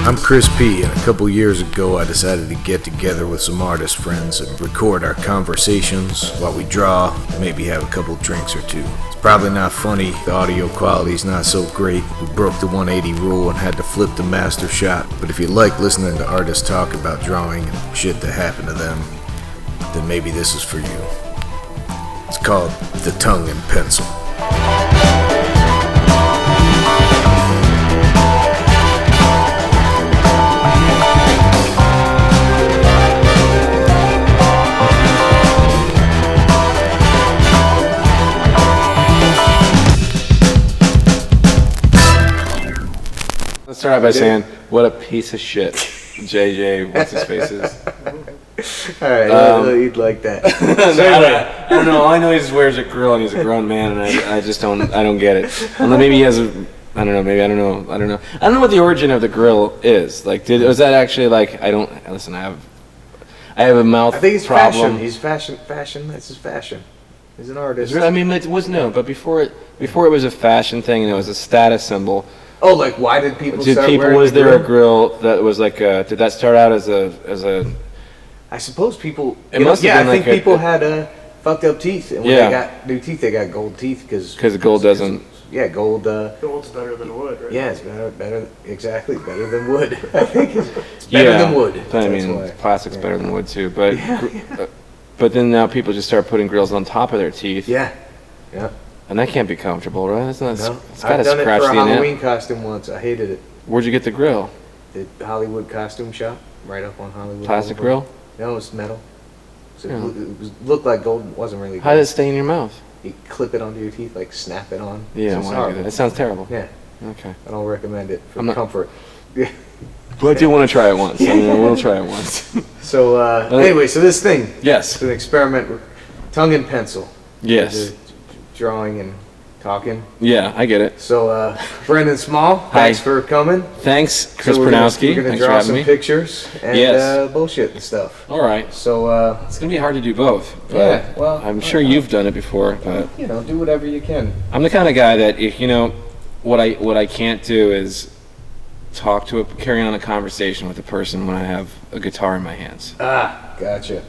I'm Chris P, and a couple years ago I decided to get together with some artist friends and record our conversations while we draw, maybe have a couple drinks or two. It's probably not funny, the audio quality's not so great, we broke the 180 rule and had to flip the master shot, but if you like listening to artists talk about drawing and shit that happened to them, then maybe this is for you. It's called The Tongue and Pencil. Let's start out by saying, what a piece of shit JJ, what's his face is. Alright, you'd like that. I don't know, all I know he just wears a grill and he's a grown man and I just don't get it. Although maybe he has I don't know what the origin of the grill is. Like, was that actually like, I have a mouth I think he's problem. fashion, he's fashion, that's his fashion. He's an artist. I mean, it was but before it was a fashion thing and it was a status symbol. Oh, like why did people start wearing was the there grill? a grill that was like did that start out as a I suppose people. It must have been I think like people had fucked up teeth, and when they got new teeth, they got gold teeth because gold doesn't. Yeah, gold. Gold's better than wood, right? Yeah, it's better than wood. I think it's better than wood. I mean, plastic's better than wood too, but but then now people just start putting grills on top of their teeth. Yeah. And that can't be comfortable, right? It's not. No, it's got to I've done it scratch for a the Halloween costume once. I hated it. Where'd you get the grill? The Hollywood costume shop, right up on Hollywood. Plastic Boulevard. grill? No, it was metal. So looked like gold. It wasn't really. How did it stay in your mouth? You clip it onto your teeth, like snap it on. Yeah, So I want to do that. It sounds terrible. Yeah. Okay. I don't recommend it for I'm not- comfort. Yeah. But I do want to try it once. I mean, we'll try it once. So anyway, so this thing. Yes. It's an experiment with tongue and pencil. Yes. Drawing and talking. Yeah, I get it. So Brendon Small, thanks for coming. Thanks, Chris So Pronowski. We're gonna Thanks for draw having some me. pictures and bullshit and stuff. All right. So It's gonna be hard to do both. But yeah, well, I'm sure you've done it before. But do whatever you can. I'm the kind of guy that if what I can't do is carry on a conversation with a person when I have a guitar in my hands. Ah, gotcha.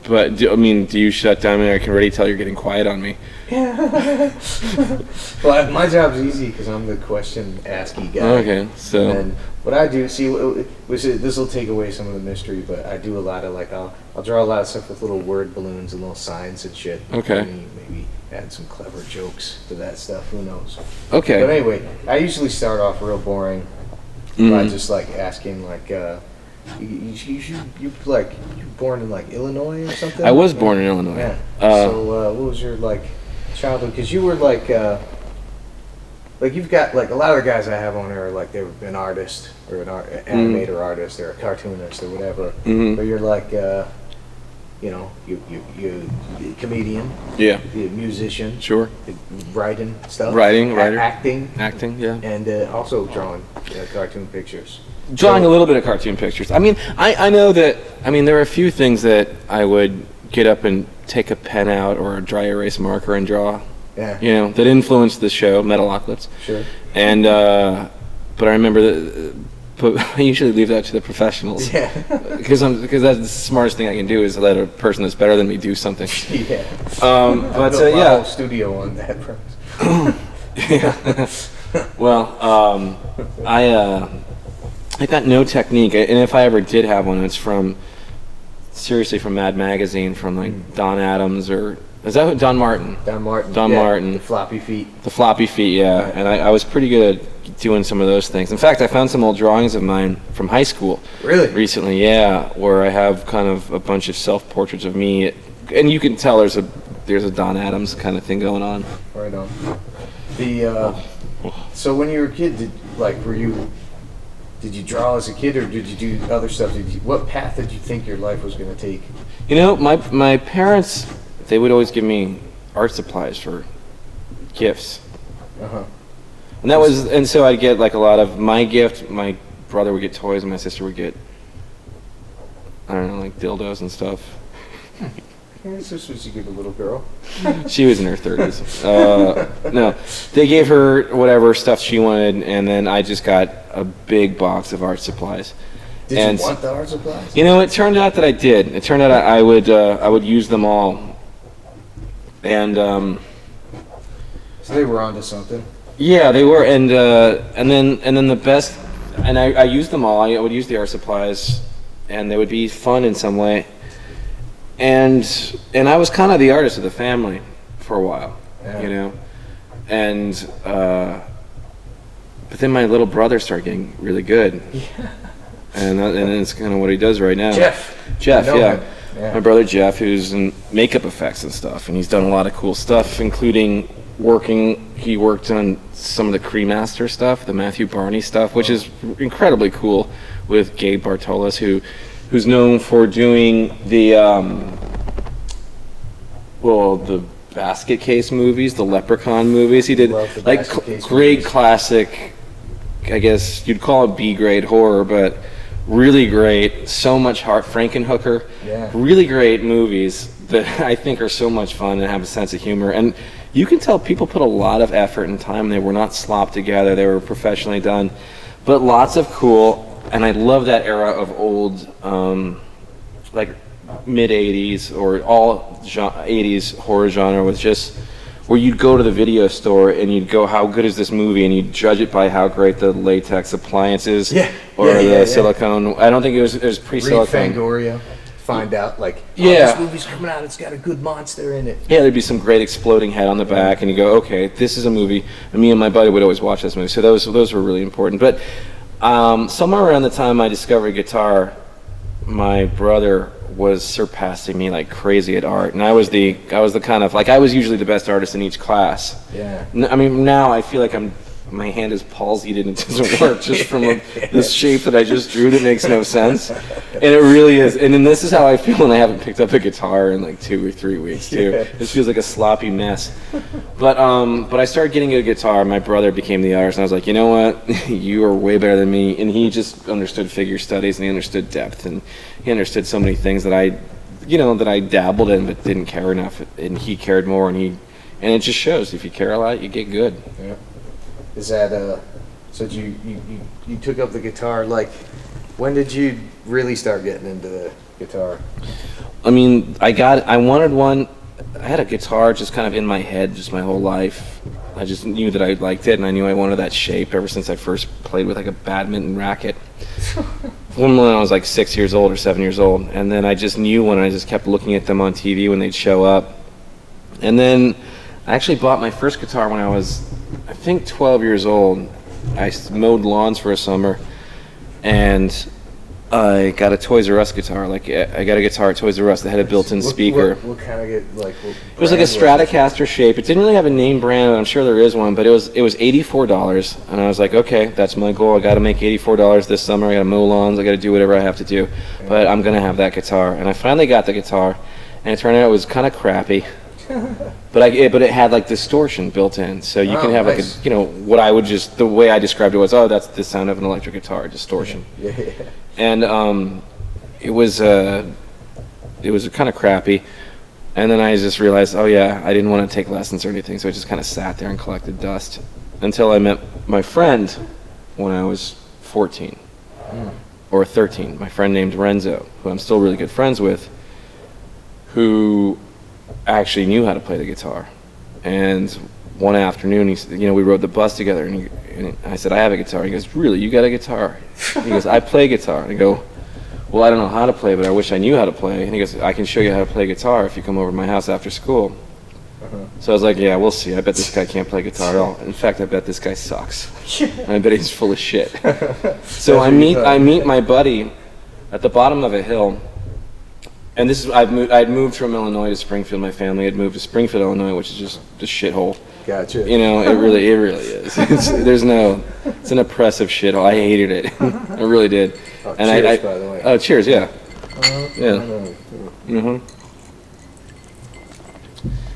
But do you shut down? I mean, I can already tell you're getting quiet on me. Well, my job's easy because I'm the question-asky guy. Okay, so. And what I do, this will take away some of the mystery, but I do a lot of I'll draw a lot of stuff with little word balloons and little signs and shit. Okay. Maybe add some clever jokes to that stuff. Who knows? Okay. But anyway, I usually start off real boring by just asking you born in Illinois or something? I was born in Illinois. Yeah. So what was your childhood? Because you were you've got a lot of the guys I have on here are they've been artists or an animator artist or a cartoonist or whatever. Mm-hmm. But you're you comedian. Yeah. You musician. Sure. Writing stuff. Writer. Acting. Yeah. And also drawing cartoon pictures. Drawing a little bit of cartoon pictures. I mean, I know that. I mean, there are a few things that I would get up and take a pen out or a dry erase marker and draw. Yeah. That influenced the show Metalocalypse. Sure. And but I remember that. But I usually leave that to the professionals. Yeah. Because that's the smartest thing I can do is let a person that's better than me do something. Yeah. But I built my yeah. whole studio on that premise. Yeah. Well, I got no technique, and if I ever did have one, it's from Mad Magazine, from Don Adams or is that Don Martin? Don Martin. Don Martin. The floppy feet. The floppy feet, yeah. Right. And I was pretty good at doing some of those things. In fact, I found some old drawings of mine from high school. Really? Recently, yeah, where I have kind of a bunch of self-portraits of me, and you can tell there's a Don Adams kind of thing going on. Right on. So when you were a kid, did you draw as a kid, or did you do other stuff? What path did you think your life was going to take? My parents, they would always give me art supplies for gifts. Uh-huh. And so I'd get a lot of my gift. My brother would get toys, and my sister would get, I don't know, dildos and stuff. Yeah, so sweet you give a little girl. She was in her 30s. No, they gave her whatever stuff she wanted, and then I just got a big box of art supplies. Did you want the art supplies? You know, it turned out that I did. It turned out I would use them all, and so they were onto something. yeah, they were, and then the best, and I used them all. I would use the art supplies, and they would be fun in some way. And I was kind of the artist of the family for a while, Yeah. you know, and but then my little brother started getting really good, and it's kind of what he does right now. Jeff, yeah. him. Yeah. My brother Jeff, who's in makeup effects and stuff, and he's done a lot of cool stuff, including he worked on some of the Cremaster stuff, the Matthew Barney stuff, which is incredibly cool, with Gabe Bartolos, who's known for doing the the basket case movies, the Leprechaun movies. He did Love the like basket case great movies. classic, I guess you'd call it B-grade horror, but really great, so much heart. Frankenhooker, Yeah. really great movies that I think are so much fun and have a sense of humor. And you can tell people put a lot of effort and time. They were not slopped together. They were professionally done, but lots of cool. And I love that era of old, like mid 80s or all 80s horror genre, was just where you'd go to the video store and you'd go, how good is this movie? And you'd judge it by how great the latex appliances or the silicone. I don't think it was Read pre-silicone. Fangoria. Find out like, Yeah. this movie's coming out. It's got a good monster in it. Yeah, there'd be some great exploding head on the back, and you go, okay, this is a movie. And me and my buddy would always watch this movie, so those were really important. But somewhere around the time I discovered guitar, my brother was surpassing me like crazy at art, and I was the kind of like, I was usually the best artist in each class. Yeah. I mean, now I feel like my hand is palsied and it doesn't work just from this shape that I just drew that makes no sense. And it really is. And then this is how I feel when I haven't picked up a guitar in like 2 or 3 weeks too. Yeah. It feels like a sloppy mess. But I started getting a guitar. My brother became the artist, and I was like, you know what? You are way better than me. And he just understood figure studies, and he understood depth, and he understood so many things that I dabbled in but didn't care enough. And he cared more, and it just shows. If you care a lot, you get good. Yeah. Is that so? You took up the guitar. Like, when did you really start getting into the guitar? I mean, I wanted one. I had a guitar just kind of in my head just my whole life. I just knew that I liked it, and I knew I wanted that shape ever since I first played with like a badminton racket. When I was like 6 years old or 7 years old, and then I just knew when I just kept looking at them on TV when they'd show up. And then I actually bought my first guitar when I was, I think, 12 years old. I mowed lawns for a summer, and I got a Toys R Us guitar. Like, I got a guitar at Toys R Us that had a built-in speaker. What kind of what It was like a Stratocaster shape. It didn't really have a name brand. I'm sure there is one, but it was $84, and I was like, okay, that's my goal. I got to make $84 this summer. I got to mow lawns. I got to do whatever I have to do, but I'm gonna have that guitar. And I finally got the guitar, and it turned out it was kind of crappy. But it had like distortion built in, so you can have nice. like what I would just, the way I described it was, that's the sound of an electric guitar, distortion. Yeah. And it was kind of crappy. And then I just realized, I didn't want to take lessons or anything, so I just kind of sat there and collected dust until I met my friend when I was 14 or 13. My friend named Renzo, who I'm still really good friends with, who actually knew how to play the guitar. And one afternoon, we rode the bus together, and I said, I have a guitar. He goes, really, you got a guitar? He goes, I play guitar. And I go, well, I don't know how to play, but I wish I knew how to play. And he goes, I can show you how to play guitar if you come over to my house after school. So I was like, yeah, we'll see. I bet this guy can't play guitar at all. In fact, I bet this guy sucks. And I bet he's full of shit. So I meet my buddy at the bottom of a hill. And this is, I'd moved from Illinois to Springfield. My family had moved to Springfield, Illinois, which is just a shithole. Gotcha. It really is. It's an oppressive shithole. I hated it. I really did. Oh, cheers, by the way. Oh, cheers, yeah. Yeah. Mm-hmm.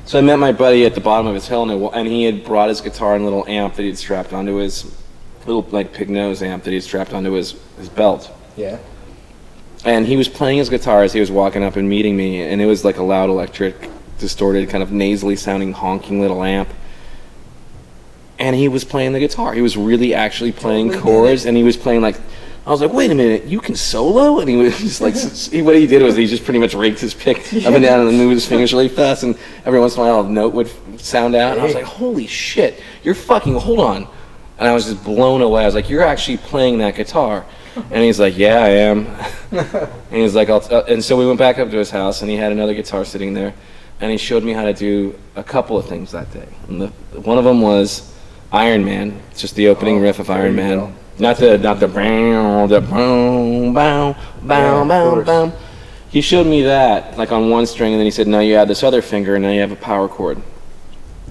So I met my buddy at the bottom of his hill, and he had brought his guitar and a little amp that he'd strapped onto his little, like, pig nose amp that he'd strapped onto his belt. Yeah. And he was playing his guitar as he was walking up and meeting me, and it was like a loud electric, distorted, kind of nasally sounding, honking little amp. And he was playing the guitar. He was really actually playing chords, and he was playing like, I was like, wait a minute, you can solo? And he was just like, what he did was he just pretty much raked his pick up and down and moved his fingers really fast, and every once in a while a note would sound out, and I was like, holy shit, you're fucking, hold on. And I was just blown away. I was like, you're actually playing that guitar? And he's like, yeah, I am. And he's like, and so we went back up to his house, and he had another guitar sitting there, and he showed me how to do a couple of things that day. And one of them was Iron Man, just the opening riff of Iron Man. Not the bow, bow, bow, bow, bow. He showed me that, like on one string, and then he said, now you add this other finger, and now you have a power chord.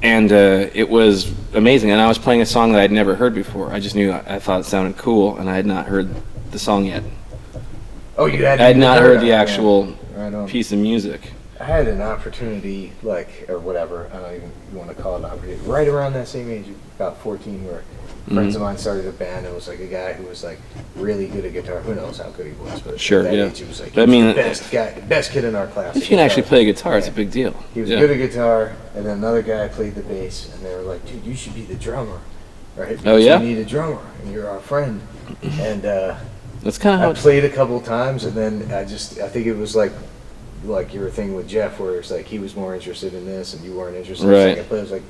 And it was amazing, and I was playing a song that I'd never heard before. I just knew, I thought it sounded cool, and I had not heard the song yet. Oh, you had? I had not heard the actual piece of music. I had an opportunity, like, or whatever, I don't even want to call it an opportunity, right around that same age, about 14, where friends of mine started a band. It was like a guy who was like really good at guitar. Who knows how good he was, but sure, at that yeah. age, he was like, I mean, the best guy, the best kid in our class. If you can actually play guitar, it's a big deal. He was good at guitar, and then another guy played the bass, and they were like, dude, you should be the drummer, right? Because oh, yeah? we need a drummer, and you're our friend. And that's kind of how I played a couple times, and then I think it was like your thing with Jeff, where it's like he was more interested in this, and you weren't interested in second play. I was like,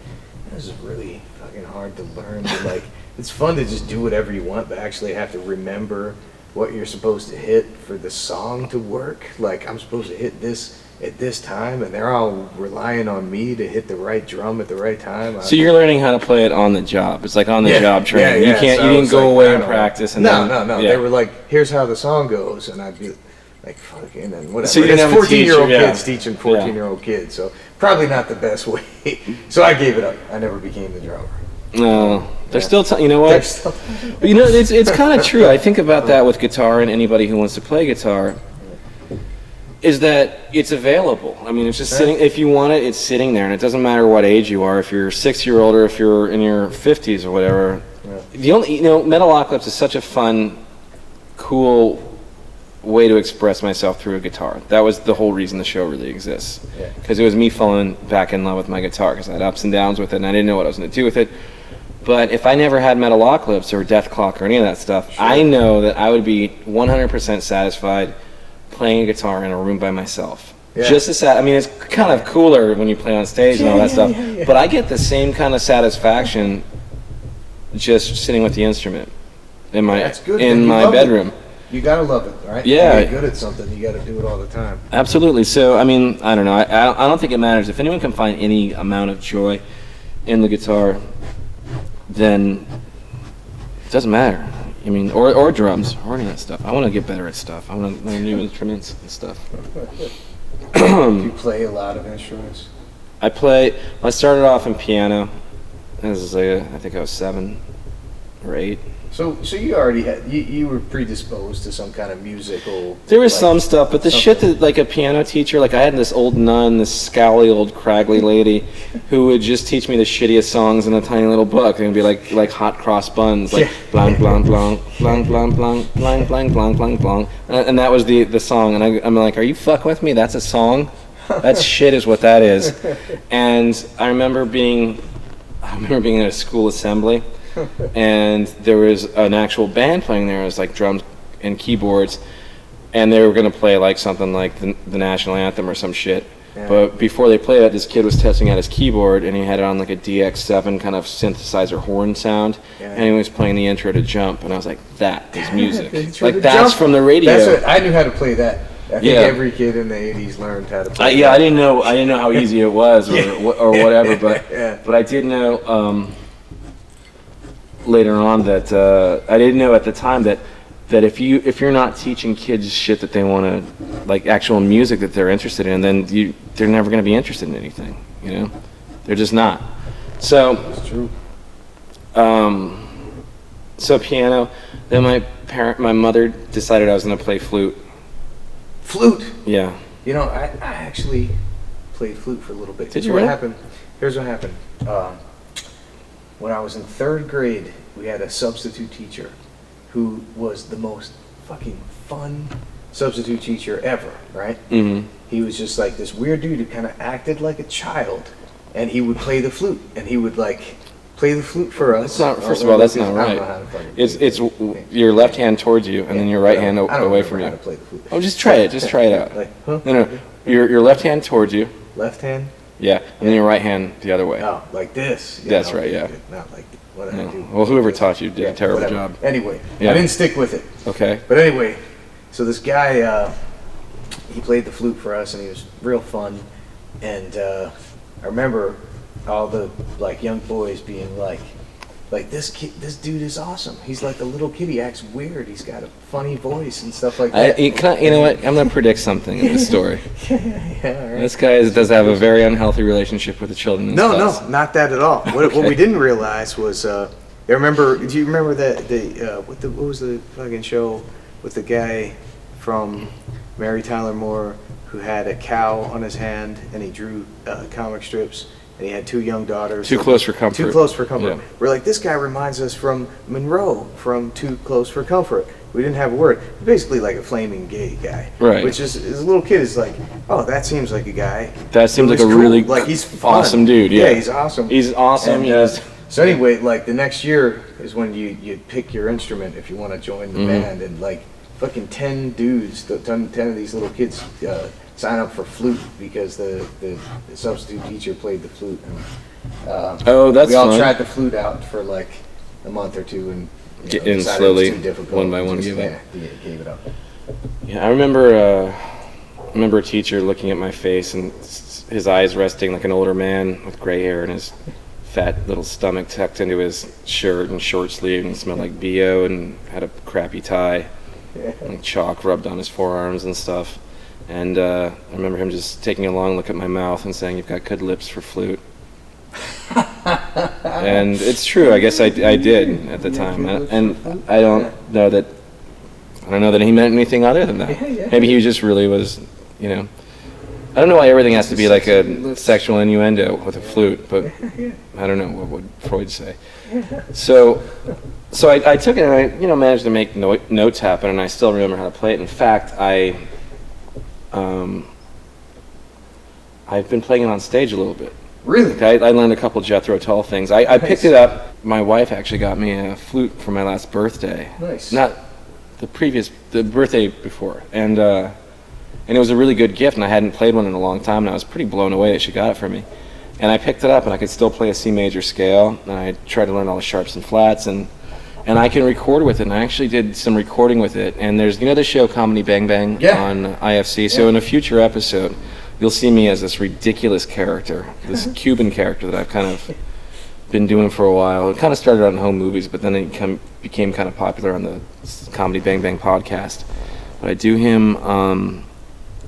this is really fucking hard to learn. But like, it's fun to just do whatever you want, but actually have to remember what you're supposed to hit for the song to work. Like, I'm supposed to hit this at this time, and they're all relying on me to hit the right drum at the right time. So you're learning how to play it on the job. It's like on the job training. Yeah, you can't. So you didn't go away and practice. And no. Yeah. They were like, here's how the song goes, and I'd be like, fucking, and whatever. So you didn't have a 14-year-old teacher, kids teaching 14-year-old kids, so probably not the best way. So I gave it up. I never became the drummer. No, they're still. You know what? But you know, it's kind of true. I think about that with guitar, and anybody who wants to play guitar, is that it's available. I mean, it's just sitting. If you want it, it's sitting there, and it doesn't matter what age you are. If you're 6-year-old or if you're in your 50s or whatever. Yeah. The only, Metalocalypse is such a fun, cool way to express myself through a guitar. That was the whole reason the show really exists. Because it was me falling back in love with my guitar, because I had ups and downs with it, and I didn't know what I was going to do with it. But if I never had Metalocalypse or Death Clock or any of that stuff, I know that I would be 100% satisfied playing a guitar in a room by myself. Just as sad. I mean, it's kind of cooler when you play on stage and all that stuff, but I get the same kind of satisfaction just sitting with the instrument in my bedroom. You gotta love it, right? Yeah. If you're good at something, you gotta do it all the time. Absolutely. So, I mean, I don't know. I don't think it matters. If anyone can find any amount of joy in the guitar, then it doesn't matter. I mean, or drums, or any of that stuff. I want to get better at stuff. I want to learn new instruments and stuff. Do you play a lot of instruments? I started off in piano. As I think I was 7 or 8. So you already had, you were predisposed to some kind of musical. There was some stuff, but the shit that, like, a piano teacher, like, I had this old nun, this scowly old craggly lady, who would just teach me the shittiest songs in a tiny little book. And it'd be like hot cross buns, like blank blank blank blank blank blank blank blank blank blank blank, and that was the song. And I'm like, are you fucking with me? That's a song? That shit is what that is. And I remember being at a school assembly. And there was an actual band playing there. It was like drums and keyboards, and they were going to play like something like the national anthem or some shit. But before they played it, this kid was testing out his keyboard, and he had it on like a DX7 kind of synthesizer horn sound, and he was playing the intro to Jump, and I was like, that is music. Like, that's Jump from the radio. I knew how to play that. I think every kid in the 80s learned how to play that. I didn't know how easy it was or whatever, but I did know later on that I didn't know at the time that if you're not teaching kids shit that they want to, like actual music that they're interested in, then they're never going to be interested in anything. They're just not. So that's true. So piano. Then my mother decided I was going to play flute. Flute. Yeah. I actually played flute for a little bit. Did you really? Here's what happened. When I was in 3rd grade, we had a substitute teacher who was the most fucking fun, substitute teacher ever, right? Mm-hmm. He was just like this weird dude who kind of acted like a child, and he would play the flute, and he would like play the flute for us. First of all, that's not right. It's your left hand towards you, and then your right hand away from you. To play the flute. Oh, just try it. Just try it out. Like, huh? No. Your left hand towards you. Left hand. Yeah, and then your right hand the other way. Oh, like this. That's right. Yeah. Not like what I do. Well, whoever taught you did a terrible whatever. job. Anyway, Yeah. I didn't stick with it. Okay. But anyway, so this guy, he played the flute for us, and he was real fun. And I remember all the like young boys being like this dude is awesome. He's like a little kid. He acts weird. He's got a funny voice and stuff like that. You know what? I'm gonna predict something in this story. Yeah, all right. This guy does have a very unhealthy relationship with the children in his class. No, not that at all. What we didn't realize was, do you remember that what was the fucking show with the guy from Mary Tyler Moore who had a cow on his hand and he drew comic strips and he had two young daughters. Too Close for Comfort. Too Close for Comfort. Yeah. We're like, this guy reminds us from Monroe from Too Close for Comfort. We didn't have a word. Basically like a flaming gay guy. Right. Which is, as a little kid, is like, oh, that seems like a guy. That seems like a cool. really like he's fun. awesome dude. Yeah, he's awesome. He's awesome. And, so anyway, like the next year is when you pick your instrument if you want to join the band, and like fucking 10 dudes, 10 of these little kids sign up for flute because the substitute teacher played the flute. And, that's we all fun. tried the flute out for like a month or two and And decided slowly, it was too difficult. one by one, Just, gave up. Yeah, gave it up. Yeah, I remember a teacher looking at my face and his eyes resting like an older man with gray hair and his fat little stomach tucked into his shirt and short sleeve, and smelled like BO and had a crappy tie and chalk rubbed on his forearms and stuff. And I remember him just taking a long look at my mouth and saying, "You've got good lips for flute." And it's true. I guess I did at the time, and I don't know that he meant anything other than that. Maybe he just really was, I don't know why everything has to be like a sexual innuendo with a flute, but I don't know what would Freud say. So I took it and I managed to make notes happen, and I still remember how to play it. In fact, I've been playing it on stage a little bit. Really? I learned a couple Jethro Tull things. I picked it up. My wife actually got me a flute for my last birthday. Nice. Not the birthday before. And it was a really good gift, and I hadn't played one in a long time, and I was pretty blown away that she got it for me. And I picked it up, and I could still play a C major scale, and I tried to learn all the sharps and flats, and I can record with it, and I actually did some recording with it. And there's, the show Comedy Bang Bang on IFC, so in a future episode, you'll see me as this ridiculous character, this Cuban character that I've kind of been doing for a while. It kind of started on home movies, but then it became kind of popular on the Comedy Bang Bang podcast. But I do him,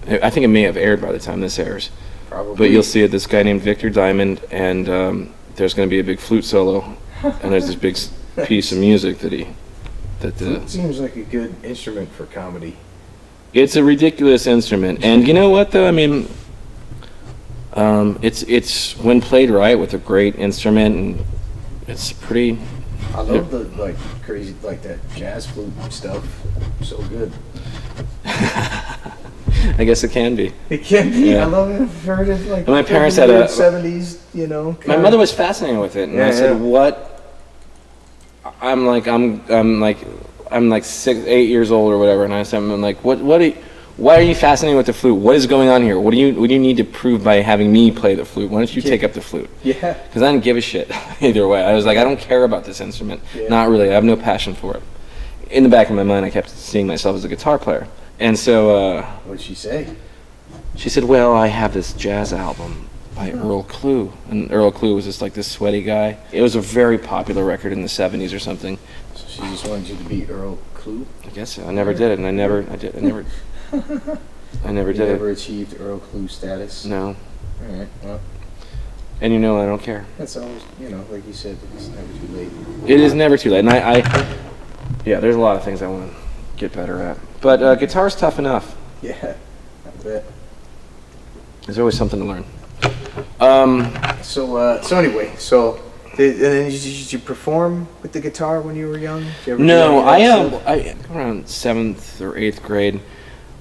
I think it may have aired by the time this airs. Probably. But you'll see it, this guy named Victor Diamond, and there's going to be a big flute solo, and there's this big piece of music that Flute seems like a good instrument for comedy. It's a ridiculous instrument, and you know what though? I mean, it's when played right with a great instrument, and it's pretty. I love the crazy that jazz flute stuff. So good. I guess it can be. It can be. Yeah. I love it. I've heard it And my parents had a 70s. My mother was fascinated with it, and I said, "What?" I'm like 6, 8 years old or whatever, and I said, "I'm like, why are you fascinated with the flute? What is going on here? What do you need to prove by having me play the flute? Why don't you take up the flute?" Yeah. Because I didn't give a shit either way. I was like, I don't care about this instrument. Yeah. Not really. I have no passion for it. In the back of my mind, I kept seeing myself as a guitar player, and so. What'd she say? She said, "Well, I have this jazz album by Earl Klugh," and Earl Klugh was just like this sweaty guy. It was a very popular record in the 70s or something. So she just wanted you to be Earl Klugh? I guess so. I never did it, and I never did You never it. achieved Earl Klugh status? No. All right, well. And I don't care. That's always, like you said, it's never too late. It is never too late, and yeah, there's a lot of things I want to get better at. But guitar's tough enough. Yeah, I bet. There's always something to learn. So anyway, did you perform with the guitar when you were young? Did you ever No, do any of that stuff? around 7th or 8th grade,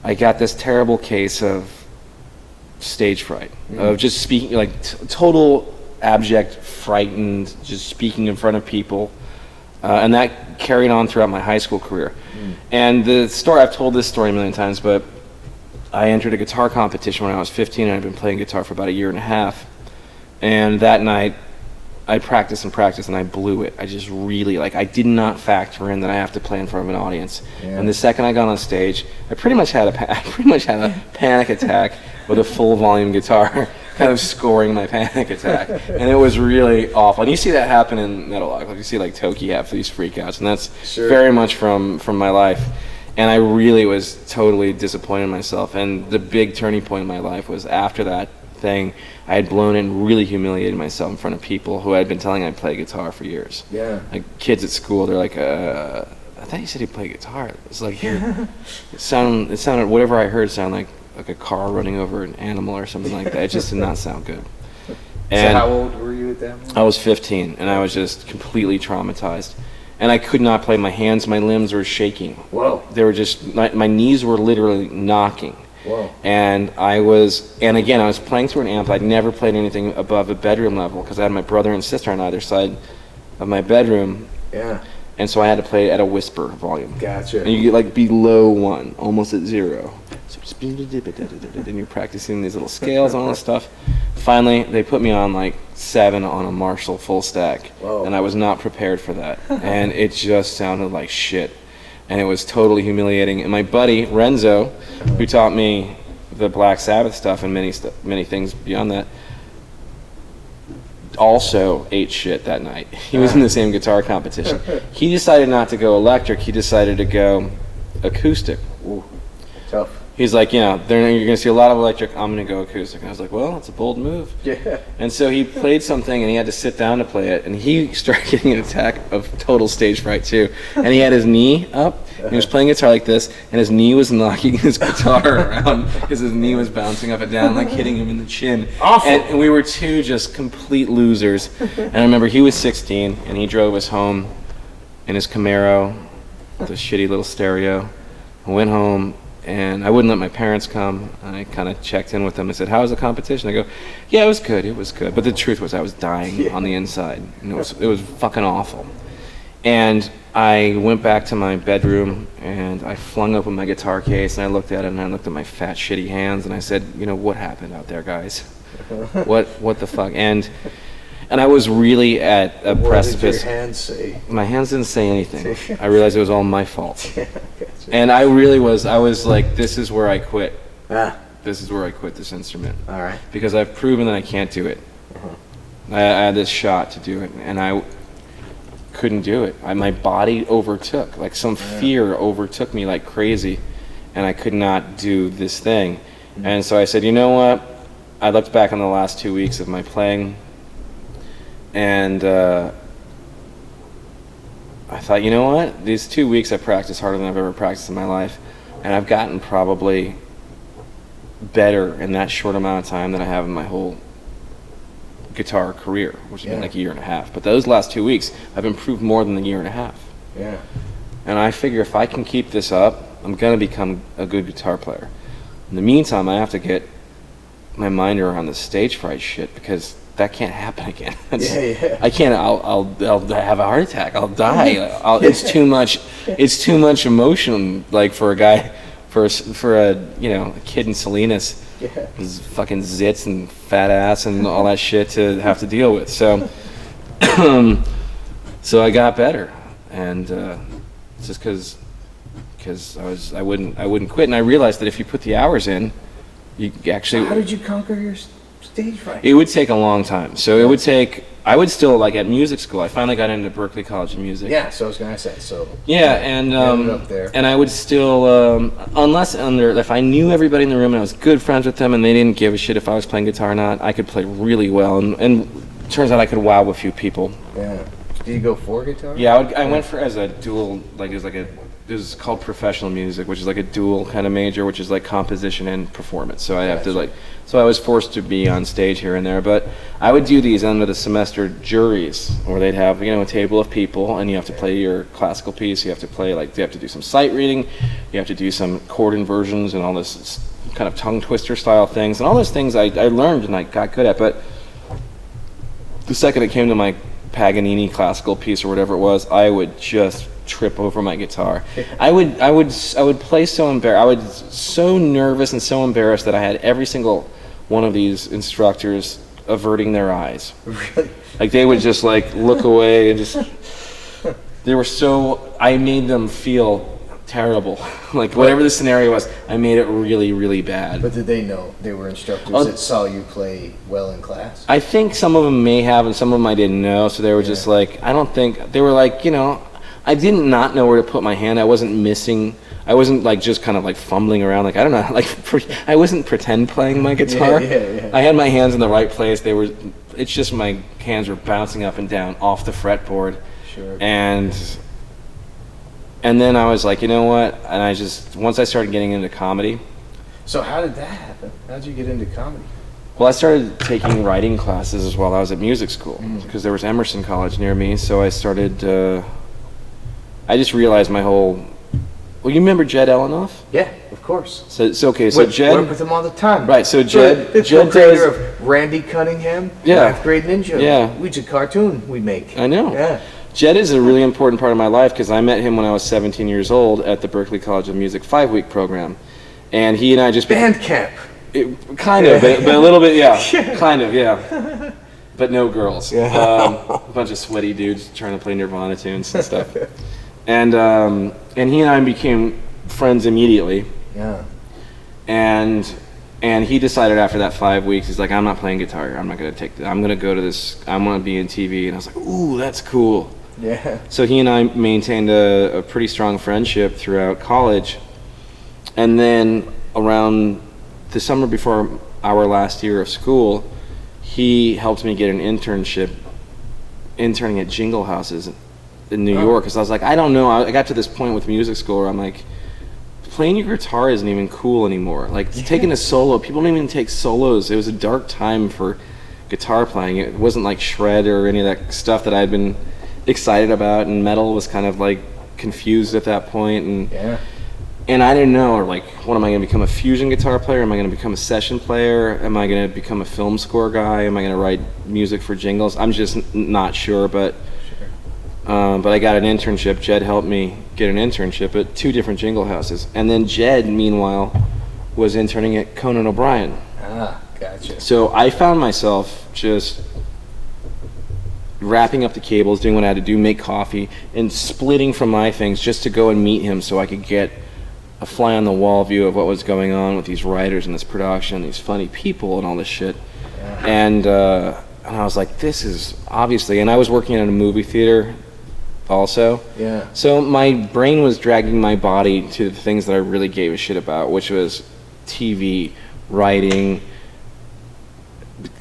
I got this terrible case of stage fright, of just speaking, like total abject frightened, just speaking in front of people. And that carried on throughout my high school career. And the story, I've told this story a million times, but I entered a guitar competition when I was 15, and I'd been playing guitar for about a year and a half. And that night, I practiced and I blew it. I just really, like, I did not factor in that I have to play in front of an audience. Yeah. And the second I got on stage, I pretty much had a panic attack with a full volume guitar, kind of scoring my panic attack. And it was really awful. And you see that happen in Metalocalypse. Like, you see like Toki have these freakouts, and that's very much from my life. And I really was totally disappointed in myself. And the big turning point in my life was after that thing. I had blown it and really humiliated myself in front of people who I had been telling I'd play guitar for years. Yeah. Like kids at school, they're like, I thought you said you played guitar. It's like, it sounded, whatever I heard sounded like a car running over an animal or something like that. It just did not sound good. And so how old were you at that moment? I was 15, and I was just completely traumatized. And I could not play. My hands, my limbs were shaking. Whoa. They were just, my knees were literally knocking. Whoa. And again, I was playing through an amp. I'd never played anything above a bedroom level because I had my brother and sister on either side of my bedroom. Yeah. And so I had to play at a whisper volume. Gotcha. And you get like below 1, almost at 0. So just, and you're practicing these little scales and all this stuff. Finally, they put me on like 7 on a Marshall full stack. Whoa. And I was not prepared for that. And it just sounded like shit. And it was totally humiliating. And my buddy, Renzo, who taught me the Black Sabbath stuff and many things beyond that, also ate shit that night. He was in the same guitar competition. He decided not to go electric. He decided to go acoustic. Ooh. Tough. He's like, you're going to see a lot of electric. I'm going to go acoustic. And I was like, well, it's a bold move. Yeah. And so he played something, and he had to sit down to play it. And he started getting an attack of total stage fright, too. And he had his knee up. And he was playing guitar like this, and his knee was knocking his guitar around because his knee was bouncing up and down, like hitting him in the chin. Awful. And we were two just complete losers. And I remember he was 16, and he drove us home in his Camaro with a shitty little stereo. I went home. And I wouldn't let my parents come. I kind of checked in with them and said, how was the competition? I go, yeah, it was good. But the truth was I was dying on the inside. And it was fucking awful. And I went back to my bedroom, and I flung open my guitar case, and I looked at it, and I looked at my fat, shitty hands, and I said, what happened out there, guys? What the fuck? And I was really at a precipice. What did your hands say? My hands didn't say anything. I realized it was all my fault. And I was like, this is where I quit. This is where I quit this instrument. All right. Because I've proven that I can't do it. I had this shot to do it, and I couldn't do it. My body overtook, like some fear overtook me like crazy, and I could not do this thing. And so I said, you know what? I looked back on the last 2 weeks of my playing, and I thought, you know what? These 2 weeks I practiced harder than I've ever practiced in my life, and I've gotten probably better in that short amount of time than I have in my whole guitar career, which has been like a year and a half. But those last 2 weeks, I've improved more than a year and a half. Yeah. And I figure if I can keep this up, I'm going to become a good guitar player. In the meantime, I have to get my mind around the stage fright shit, because that can't happen again. I can't. I'll have a heart attack. I'll die. It's too much. It's too much emotion. Like for a guy, for a kid in Salinas, his fucking zits and fat ass and all that shit to have to deal with. So, so I got better, and just because I wouldn't quit, and I realized that if you put the hours in, you actually. So how did you conquer your stage fright? It would take a long time. So it would take. I would still, like at music school, I finally got into Berklee College of Music. Yeah, so I was gonna say so. Yeah, and up there. And I would still, if I knew everybody in the room and I was good friends with them and they didn't give a shit if I was playing guitar or not, I could play really well. And turns out I could wow a few people. Yeah. Did you go for guitar? Yeah, I went for as a dual, like it was like a is called professional music, which is like a dual kind of major, which is like composition and performance. So I have to like, so I was forced to be on stage here and there. But I would do these end of the semester juries, where they'd have a table of people, and you have to play your classical piece. You have to play you have to do some sight reading, you have to do some chord inversions and all this kind of tongue twister style things, and all those things I learned and I got good at. But the second it came to my Paganini classical piece or whatever it was, I would just trip over my guitar. I would play so embarrassed. I was so nervous and so embarrassed that I had every single one of these instructors averting their eyes. Really? Like they would just like look away and just. They were so. I made them feel terrible. Like whatever the scenario was, I made it really, really bad. But did they know they were instructors that saw you play well in class? I think some of them may have, and some of them I didn't know. So they were just like, I don't think they were like, I didn't not know where to put my hand. I wasn't missing. I wasn't like just kind of like fumbling around. Like I don't know. Like I wasn't pretend playing my guitar. Yeah. I had my hands in the right place. It's just my hands were bouncing up and down off the fretboard. Sure. And then I was like, you know what? And once I started getting into comedy. So how did that happen? How did you get into comedy? Well, I started taking writing classes while I was at music school, because there was Emerson College near me. So I started. I just realized my whole. Well, you remember Jed Elenoff? Yeah, of course. So it's okay. So Jed work with him all the time. Right. So Jed the creator of Randy Cunningham, Yeah. 9th Grade Ninja. Yeah. Which is a cartoon we make. I know. Yeah. Jed is a really important part of my life, because I met him when I was 17 years old at the Berklee College of Music 5-week program, and he and I just band camp. Kind of, but a little bit, yeah. Kind of, yeah. But no girls. A bunch of sweaty dudes trying to play Nirvana tunes and stuff. And he and I became friends immediately. Yeah. And he decided after that 5 weeks, he's like, I'm not playing guitar. I'm gonna go to this. I'm gonna be in TV. And I was like, ooh, that's cool. Yeah. So he and I maintained a pretty strong friendship throughout college, and then around the summer before our last year of school, he helped me get an internship interning at Jingle Houses in New York, because I was like, I don't know. I got to this point with music school where I'm like, playing your guitar isn't even cool anymore. Like taking a solo, people don't even take solos. It was a dark time for guitar playing. It wasn't like shred or any of that stuff that I'd been excited about, and metal was kind of like confused at that point. And I didn't know, or like, what am I going to become, a fusion guitar player? Am I going to become a session player? Am I going to become a film score guy? Am I going to write music for jingles? I'm just not sure, but I got an internship. Jed helped me get an internship at 2 different jingle houses. And then Jed, meanwhile, was interning at Conan O'Brien. Ah, gotcha. So I found myself just wrapping up the cables, doing what I had to do, make coffee, and splitting from my things just to go and meet him so I could get a fly-on-the-wall view of what was going on with these writers and this production, these funny people and all this shit. Yeah. And I was like, this is obviously... And I was working at a movie theater also. Yeah. So my brain was dragging my body to the things that I really gave a shit about, which was TV, writing,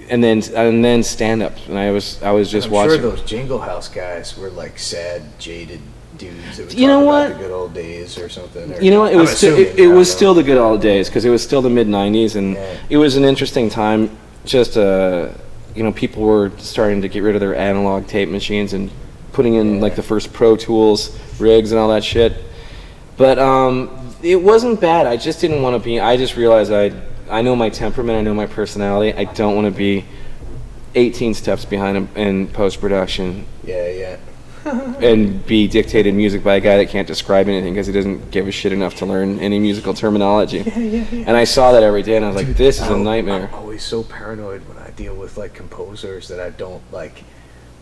and then stand-up. And I was just watching. I'm sure those Jingle House guys were like sad, jaded dudes that would talk about the good old days or something. Or, it was still the good old days, because it was still the mid-90s, and it was an interesting time. Just people were starting to get rid of their analog tape machines and putting in like the first Pro Tools rigs and all that shit. But it wasn't bad. I just didn't want to be. I just realized I know my temperament. I know my personality. I don't want to be 18 steps behind in post-production. Yeah. And be dictated music by a guy that can't describe anything because he doesn't give a shit enough to learn any musical terminology. Yeah. And I saw that every day, and I was like, this is a nightmare. I'm always so paranoid when I deal with like composers that I don't like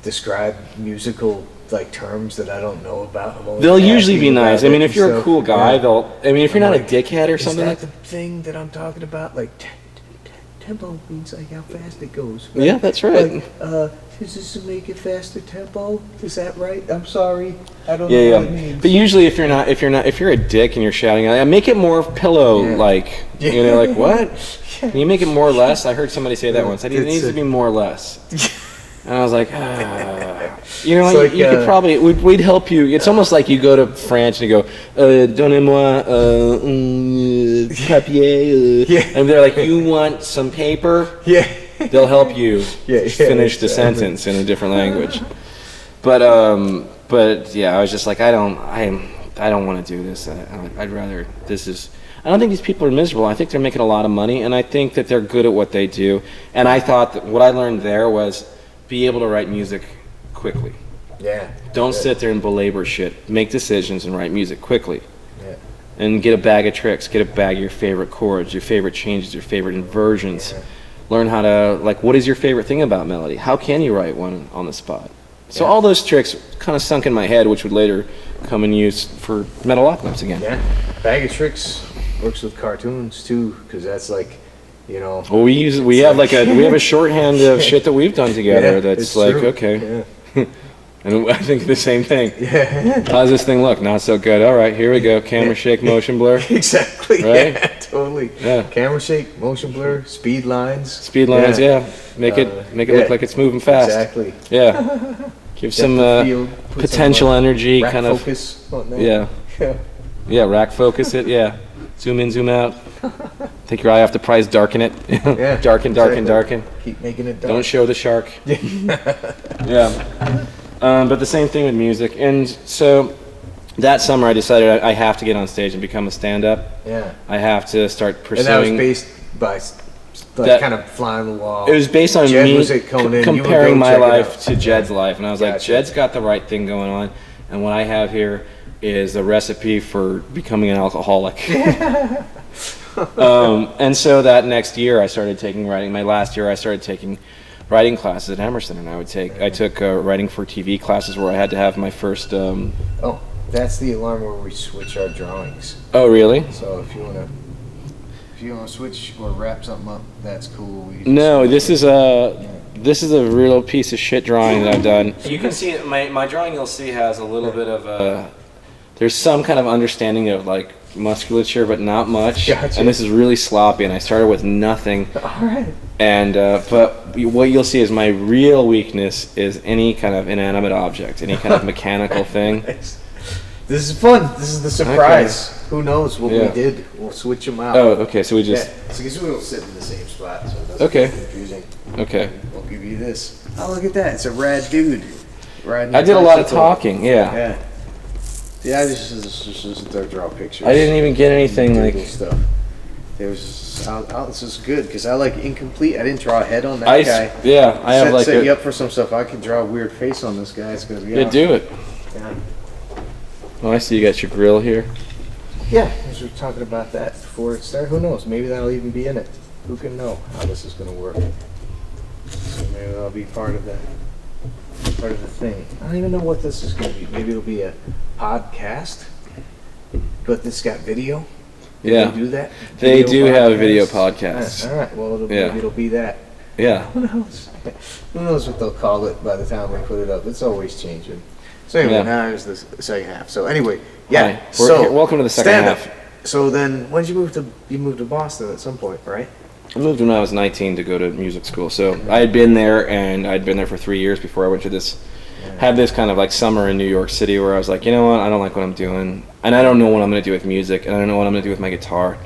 describe musical like terms that I don't know about. They'll usually be nice. I mean, if you're a cool guy, if you're not a dickhead or something. Is that the thing that I'm talking about? Like tempo means like how fast it goes. Right? Yeah, that's right. Like, is this to make it faster tempo? Is that right? I'm sorry, I don't know what it means. But usually, if you're a dick and you're shouting, make it more pillow-like. Like what? Can you make it more or less? I heard somebody say that once. It needs to be more or less. And I was like, you know, It's like, you could probably, we'd help you. It's almost like you go to France and you go, donnez-moi papier. And they're like, you want some paper? Yeah. They'll help you finish the sentence in a different language. But yeah, I was just like, I don't want to do this. I'd rather, I don't think these people are miserable. I think they're making a lot of money, and I think that they're good at what they do. And I thought that what I learned there was be able to write music quickly. Yeah. Don't sit there and belabor shit. Make decisions and write music quickly. Yeah. And get a bag of tricks. Get a bag of your favorite chords, your favorite changes, your favorite inversions. Yeah. Learn how to, like, what is your favorite thing about melody? How can you write one on the spot? So all those tricks kind of sunk in my head, which would later come in use for Metalocalypse again. Yeah. Bag of Tricks works with cartoons too, because that's like, you know. Well, we have a shorthand of shit that we've done together. That's like true. Okay. Yeah. And I think the same thing. Yeah. How's this thing look? Not so good. All right, here we go. Camera shake, motion blur. Exactly. Right? Yeah, totally. Yeah. Camera shake, motion blur, speed lines. Speed lines, yeah. Make it look like it's moving fast. Exactly. Yeah. Give some potential energy, rack kind of. Focus. Yeah. Yeah, rack focus it. Yeah. Zoom in, zoom out. Take your eye off the prize, darken it. Yeah. Darken. Keep making it dark. Don't show the shark. Yeah. But the same thing with music. And so that summer I decided I have to get on stage and become a stand-up. Yeah. I have to start pursuing. And that was based by kind of fly on the wall. It was based on Jed me was at Conan. comparing my life to Jed's life. And I was like, Gotcha. Jed's got the right thing going on. And what I have here is a recipe for becoming an alcoholic. And so that next year I started taking writing. My last year I started taking writing classes at Emerson, and I took writing for TV classes where I had to have my first. Oh, that's the alarm where we switch our drawings. Oh, really? So if you wanna switch or wrap something up, that's cool. No, this is a real piece of shit drawing that I've done. You can see my drawing. You'll see has a little bit of there's some kind of understanding of like musculature, but not much. Gotcha. And this is really sloppy. And I started with nothing. All right. And but what you'll see is my real weakness is any kind of inanimate object, any kind of mechanical thing. Nice. This is fun. This is the surprise. Okay. Who knows what we did? We'll switch them out. Oh, okay. So we just. Yeah. So because we don't sit in the same spot, so it doesn't get confusing. Okay. We'll give you this. Oh, look at that! It's a rad dude. I did a lot of talking. Yeah. Yeah. Yeah, I just draw pictures. I didn't even get anything like stuff. This is good because I like incomplete. I didn't draw a head on that guy. Yeah, I have like set you up for some stuff. I can draw a weird face on this guy. It's gonna be. Yeah, awesome. Do it. Yeah. Oh, I see you got your grill here. Yeah, we were talking about that before it started. Who knows? Maybe that'll even be in it. Who can know how this is gonna work? So maybe that'll be part of the thing. I don't even know what this is gonna be. Maybe it'll be a podcast, but this got video. Yeah. They do that? They do have video podcasts. All right. Well, it'll be that. Yeah. Who knows? Who knows what they'll call it by the time we put it up? It's always changing. So anyway, now here's the second half. So anyway, yeah. Hi. So welcome to the second half. So then, when did you moved to Boston at some point, right? I moved when I was 19 to go to music school. So I had been there, and I'd been there for 3 years before I went to this. Had this kind of like summer in New York City where I was like, you know what, I don't like what I'm doing, and I don't know what I'm gonna do with music, and I don't know what I'm gonna do with my guitar,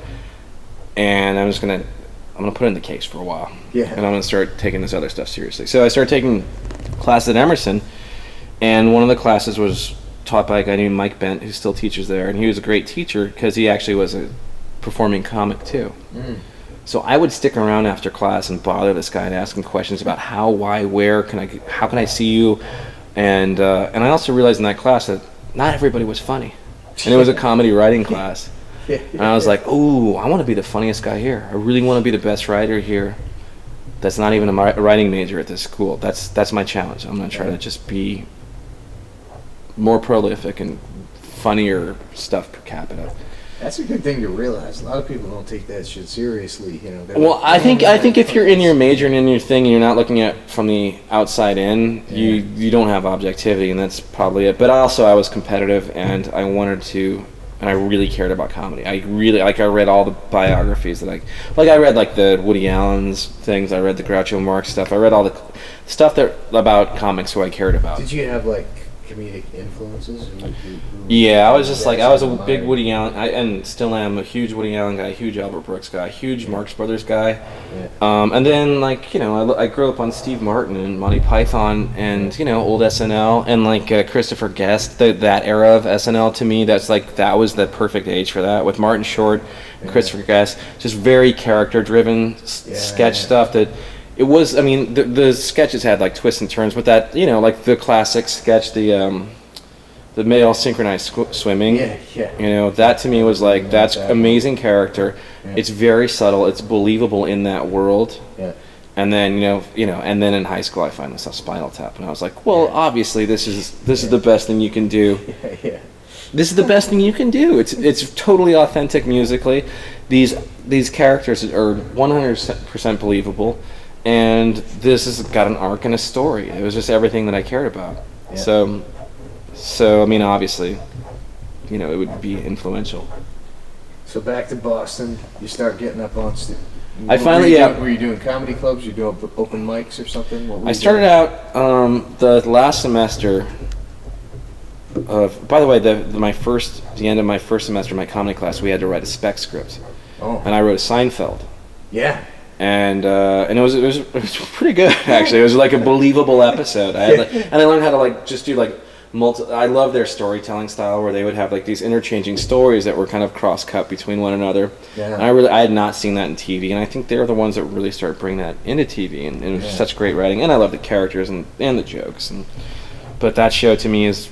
and I'm gonna put it in the case for a while. Yeah. And I'm gonna start taking this other stuff seriously. So I started taking classes at Emerson, and one of the classes was taught by a guy named Mike Bent, who still teaches there, and he was a great teacher because he actually was a performing comic too. So I would stick around after class and bother this guy and ask him questions about how, why, where how can I see you, and I also realized in that class that not everybody was funny, and it was a comedy writing class. And I was like, ooh, I want to be the funniest guy here. I really want to be the best writer here. That's not even a writing major at this school. That's my challenge. I'm gonna try to just be more prolific and funnier stuff per capita. That's a good thing to realize. A lot of people don't take that shit seriously, you know. Well, I think if you're in your major and in your thing and you're not looking at from the outside in, you don't have objectivity, and that's probably it. But also I was competitive, and I wanted to and I really cared about comedy. I really I read all the biographies that I read like the Woody Allen's things. I read the Groucho Marx stuff. I read all the stuff that about comics who I cared about. Did you have like comedic influences? Yeah, I was just like I was a big Woody Allen, and still am a huge Woody Allen guy, huge Albert Brooks guy, huge Marx Brothers guy. Yeah. And then like I grew up on Steve Martin and Monty Python and old SNL and like Christopher Guest. That era of SNL to me, that was the perfect age for that with Martin Short, and Christopher Guest, just very character driven sketch stuff that. It was, I mean, the sketches had like twists and turns, but that, like the classic sketch, the male synchronized swimming. Yeah. That to me was like, that's amazing character. Yeah. It's very subtle. It's believable in that world. Yeah. And then, and then in high school I finally saw Spinal Tap, and I was like, well, obviously this is the best thing you can do. Yeah. This is the best thing you can do. It's totally authentic musically. These characters are 100% believable. And this has got an arc and a story. It was just everything that I cared about. Yeah. So I mean, obviously, it would be influential. So back to Boston, you start getting up on stage. Were you doing comedy clubs? You doing open mics or something? I started out the last semester. By the way, the end of my first semester of my comedy class, we had to write a spec script. Oh. And I wrote a Seinfeld. Yeah. And it was pretty good actually. It was like a believable episode. I learned how to just do I love their storytelling style where they would have these interchanging stories that were kind of cross cut between one another. Yeah. And I had not seen that in TV, and I think they're the ones that really started bringing that into TV, and it was such great writing. And I love the characters and the jokes. But that show to me is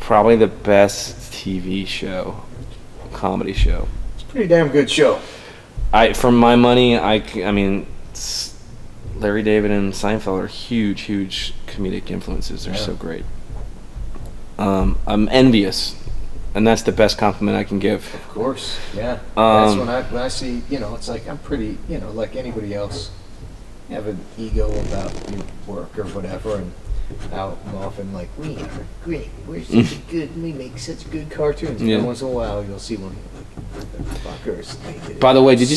probably the best TV show, comedy show. It's a pretty damn good show. For my money, I mean, Larry David and Seinfeld are huge comedic influences. They're so great. I'm envious, and that's the best compliment I can give. Of course, yeah. That's when I see, it's like I'm pretty, like anybody else, have an ego about your work or whatever, and I'm often like, we are great. We're such good. We make such good cartoons. Yeah. Once in a while, you'll see one. Fuckers. By the way, did you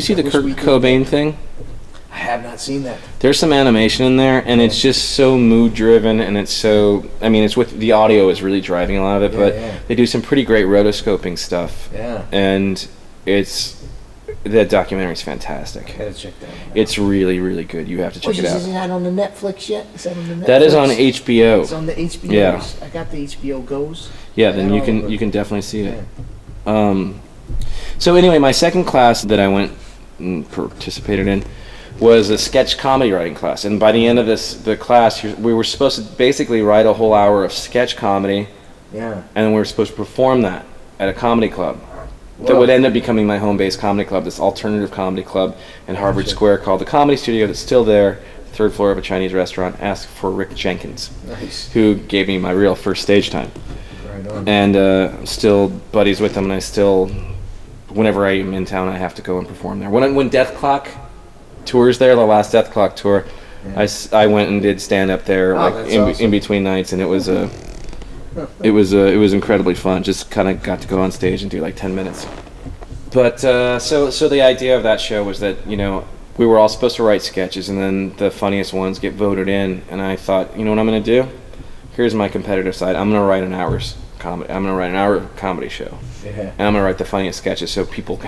see the Kurt Cobain thing? I have not seen that. There's some animation in there, and it's just so mood driven, and it's so. I mean, it's with the audio is really driving a lot of it, but they do some pretty great rotoscoping stuff. Yeah. And that documentary is fantastic. I gotta check that out. It's really, really good. You have to check it out. Is that on the Netflix yet? Is that on the Netflix? That is on HBO. It's on the HBO. Yeah. I got the HBO Goes. Yeah, then you can definitely see it. So anyway, my second class that I went and participated in was a sketch comedy writing class, and by the end of the class, we were supposed to basically write a whole hour of sketch comedy. Yeah. And we were supposed to perform that at a comedy club. Whoa. That would end up becoming my home-based comedy club, this alternative comedy club in Harvard Square called the Comedy Studio. That's still there, third floor of a Chinese restaurant. Asked for Rick Jenkins, who gave me my real first stage time. Right on. And I'm still buddies with him, and I still, whenever I am in town, I have to go and perform there. When Death Clock tours there, the last Death Clock tour, I went and did stand up there in between nights, and it was it was incredibly fun. Just kind of got to go on stage and do 10 minutes. But so the idea of that show was that we were all supposed to write sketches, and then the funniest ones get voted in. And I thought, you know what I'm going to do? Here's my competitive side. I'm going to write an hour's comedy. I'm going to write an hour comedy show. Yeah. And I'm going to write the funniest sketches so people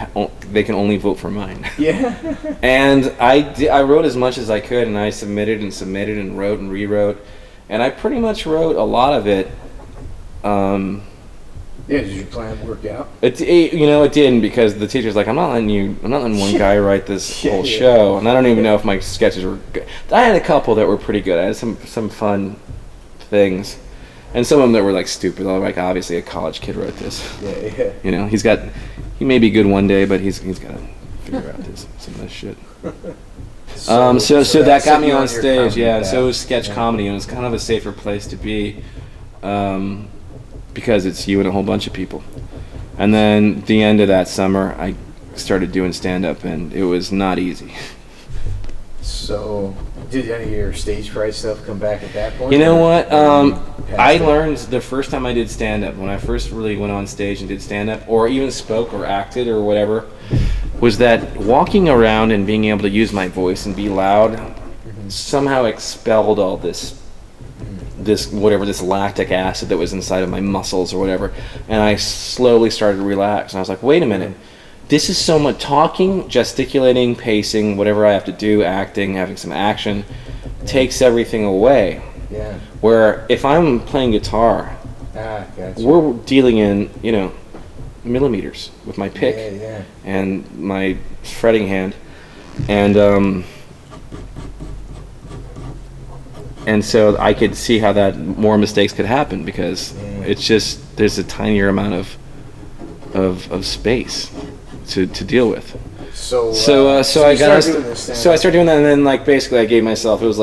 they can only vote for mine. Yeah. And I wrote as much as I could, and I submitted and wrote and rewrote, and I pretty much wrote a lot of it. Did your plan work out? It didn't, because the teacher's like, I'm not letting one guy write this whole show, and I don't even know if my sketches were good. I had a couple that were pretty good. I had some fun things, and some of them that were stupid. Like obviously a college kid wrote this. Yeah. He may be good one day, but he's got to figure out some of this shit. So that got me on stage. Yeah. So it was sketch comedy, and it's kind of a safer place to be. Because it's you and a whole bunch of people. And then the end of that summer, I started doing stand-up, and it was not easy. So, did any of your stage fright stuff come back at that point? You know what? I it? learned the first time I did stand-up, when I first really went on stage and did stand-up, or even spoke or acted or whatever, was that walking around and being able to use my voice and be loud somehow expelled all this lactic acid that was inside of my muscles or whatever, and I slowly started to relax. And I was like, wait a minute. This is so much talking, gesticulating, pacing, whatever I have to do, acting, having some action, takes everything away. Yeah. Where if I'm playing guitar, Gotcha. we're dealing in, millimeters with my pick and my fretting hand. And so I could see how that more mistakes could happen because it's just, there's a tinier amount of space to deal with. So I started doing that, and then basically I gave myself, it was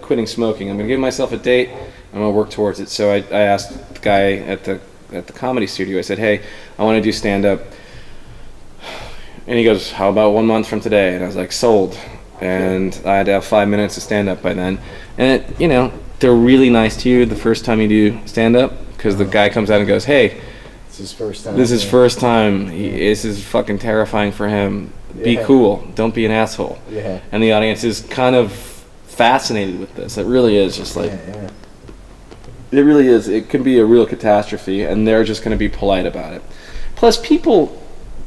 quitting smoking. I'm gonna give myself a date. I'm gonna work towards it. So I asked the guy at the comedy studio. I said, hey, I want to do stand up, and he goes, how about 1 month from today? And I was like, sold. And I had to have 5 minutes of stand up by then. And they're really nice to you the first time you do stand up because the guy comes out and goes, hey, it's his first time. This is first time. This is fucking terrifying for him. Be cool. Don't be an asshole. Yeah. And the audience is kind of fascinated with this. It really is just like... It really is. It can be a real catastrophe, and they're just going to be polite about it. Plus, people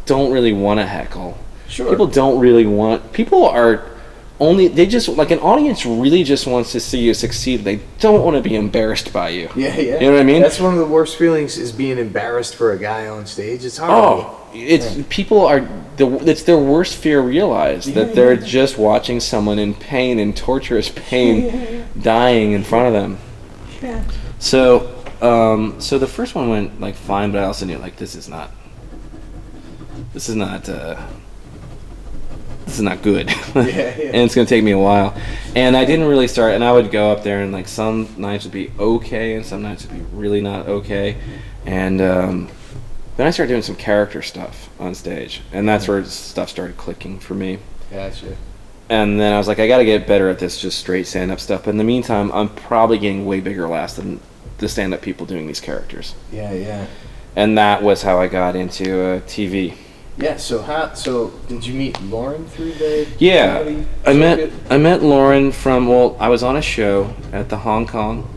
don't really want to heckle. Sure. People don't really want... People are only... They just... an audience really just wants to see you succeed. They don't want to be embarrassed by you. Yeah. You know what I mean? That's one of the worst feelings, is being embarrassed for a guy on stage. It's hard. Oh, people are... It's their worst fear realized, that they're just watching someone in pain, in torturous pain, dying in front of them. Yeah. So the first one went fine, but I also knew this is not good. And it's gonna take me a while. And I didn't really start, and I would go up there, and some nights would be okay, and some nights would be really not okay. And then I started doing some character stuff on stage, and that's where stuff started clicking for me. Gotcha. And then I was like, I got to get better at this just straight stand-up stuff. But in the meantime, I'm probably getting way bigger laughs than the stand-up people doing these characters. Yeah. And that was how I got into TV. Yeah. So did you meet Lauren through the? Yeah, I met Lauren from. Well, I was on a show at the Hong Kong,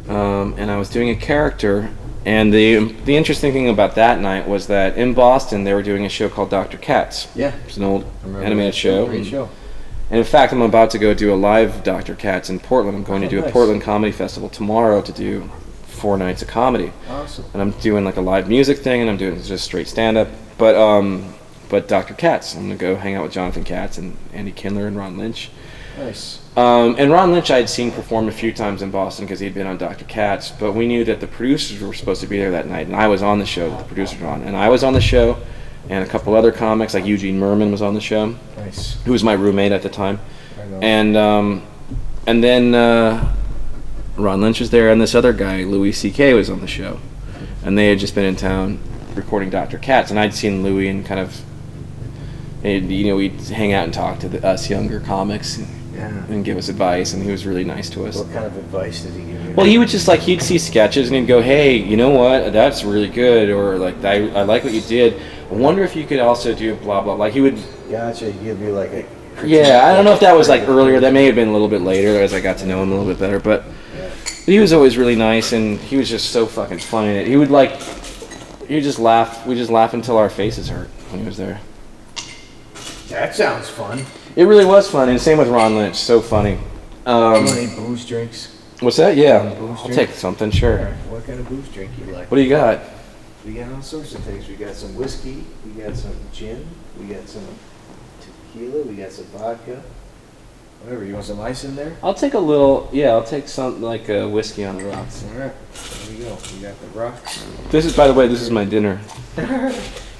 and I was doing a character. And the interesting thing about that night was that in Boston they were doing a show called Dr. Katz. Yeah. It's an old animated show. Great show. And in fact, I'm about to go do a live Dr. Katz in Portland. I'm going to do a Portland Comedy Festival tomorrow to do 4 nights of comedy. Awesome. And I'm doing a live music thing, and I'm doing just straight stand-up. But Dr. Katz, I'm going to go hang out with Jonathan Katz and Andy Kindler and Ron Lynch. Nice. And Ron Lynch I had seen perform a few times in Boston because he'd been on Dr. Katz, but we knew that the producers were supposed to be there that night, and I was on the show that the producers were on. And I was on the show, and a couple other comics, like Eugene Merman was on the show. Nice. Who was my roommate at the time. And then Ron Lynch was there, and this other guy, Louis C.K., was on the show. And they had just been in town recording Dr. Katz, and I'd seen Louis and kind of, we'd hang out and talk to us younger comics and give us advice, and he was really nice to us. What kind of advice did he give you? Well, he would just he'd see sketches and he'd go, hey, you know what, that's really good, or I like what you did. I wonder if you could also do blah, blah, he would... Gotcha, he'd give you a critique. Yeah, I don't know if that was earlier, that may have been a little bit later as I got to know him a little bit better, but he was always really nice, and he was just so fucking funny. He would we'd just laugh until our faces hurt when he was there. That sounds fun. It really was fun, and same with Ron Lynch. So funny. You want any booze drinks? What's that? Yeah, Booze I'll drink? take something. Sure. All right. What kind of booze drink you like? What do you got? We got all sorts of things. We got some whiskey. We got some gin. We got some tequila. We got some vodka. Whatever. You want some ice in there? I'll take a little. Yeah, I'll take something like a whiskey on the rocks. All right. There we go. We got the rocks. This is, by the way, this is my dinner.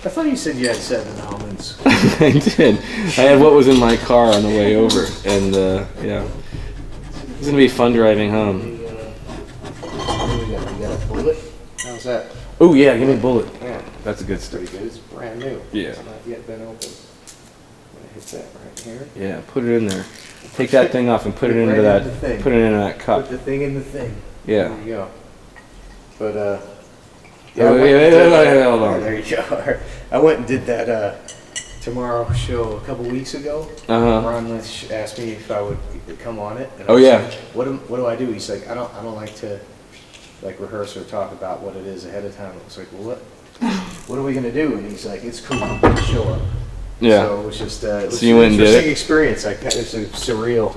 I thought you said you had 7 almonds. I did. I had what was in my car on the way over, and yeah, it's gonna be fun driving home. We got a bullet. How's that? Oh yeah, give me a bullet. Yeah, That's a good story. pretty good. It's brand new. Yeah. It's not yet been opened. hit that right here. Yeah, put it in there. Take that thing off and put it into Right that. in the thing. Put it into that cup. Put the thing in the thing. Yeah. There you go. But Hold on. there you go. I went and did that Tomorrow show a couple weeks ago. Ron Lynch asked me if I would come on it. And I was like, what do I do? He's like, I don't like to like rehearse or talk about what it is ahead of time. I was like, well, what are we gonna do? And he's like, it's cool, show up. Yeah. So it was just it was so you an went and did interesting it? experience. Like it's a surreal.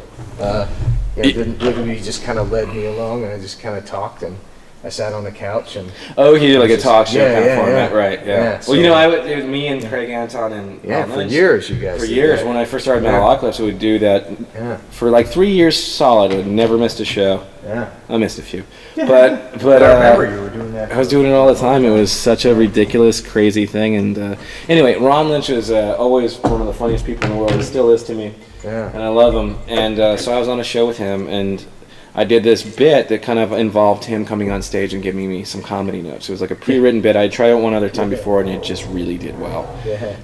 He just kind of led me along, and I just kind of talked, and I sat on the couch and. Oh, he did like a talk show kind of format, yeah. right? Yeah. So, well, it was me and Craig Anton and for years you guys. For did years, that. when I first started Metalocalypse, we would do that for like 3 years solid. I would never missed a show. Yeah. I missed a few, but I remember you were doing that. I was doing it all the time. It was such a ridiculous, crazy thing. And anyway, Ron Lynch is always one of the funniest people in the world. He still is to me. Yeah. And I love him. And so I was on a show with him, and I did this bit that kind of involved him coming on stage and giving me some comedy notes. It was like a pre-written bit. I'd tried it one other time before, and it just really did well. Yeah.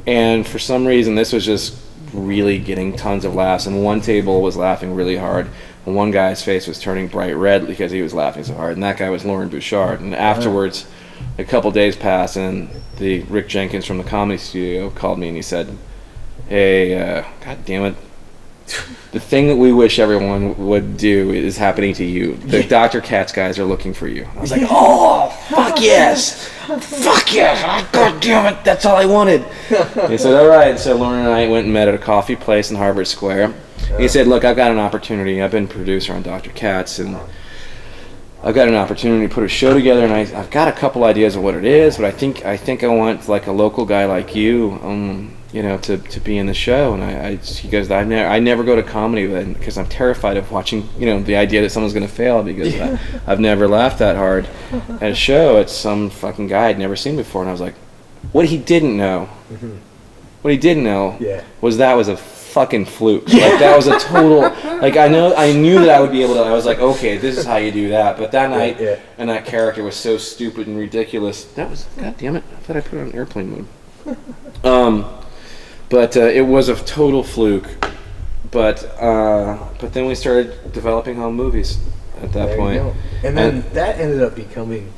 And for some reason, this was just really getting tons of laughs. And one table was laughing really hard, and one guy's face was turning bright red because he was laughing so hard. And that guy was Lauren Bouchard. And afterwards, a couple days passed, and the Rick Jenkins from the Comedy Studio called me, and he said, "Hey, God damn it. The thing that we wish everyone would do is happening to you. The Dr. Katz guys are looking for you." I was like, "Oh, fuck yes! Fuck yes! Oh, God damn it! That's all I wanted." He said, "All right." So Lauren and I went and met at a coffee place in Harvard Square. He said, "Look, I've got an opportunity. I've been producer on Dr. Katz, and I've got an opportunity to put a show together, and I've got a couple ideas of what it is, but I think I want like a local guy like you, to be in the show." And he goes, I never go to comedy because I'm terrified of watching, the idea that someone's going to fail, because I've never laughed that hard at a show at some fucking guy I'd never seen before. And I was like, what he didn't know was that was a fucking fluke. Like that was a total, like I knew that I would be able to, I was like, okay, this is how you do that. But that night, and that character was so stupid and ridiculous. That was, God damn it, I thought I put it on airplane mode. But it was a total fluke. But then we started developing home movies at that point. And then that ended up becoming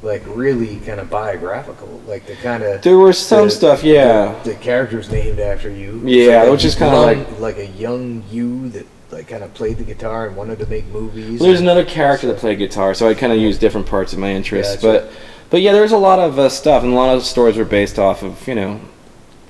like really kind of biographical, like the kind of. There was some stuff, yeah. The characters named after you. Yeah, so which is kind of like a young you that like kind of played the guitar and wanted to make movies. Well, there's another character that played guitar, so I kind of used different parts of my interests. Gotcha. But yeah, there was a lot of stuff, and a lot of the stories were based off of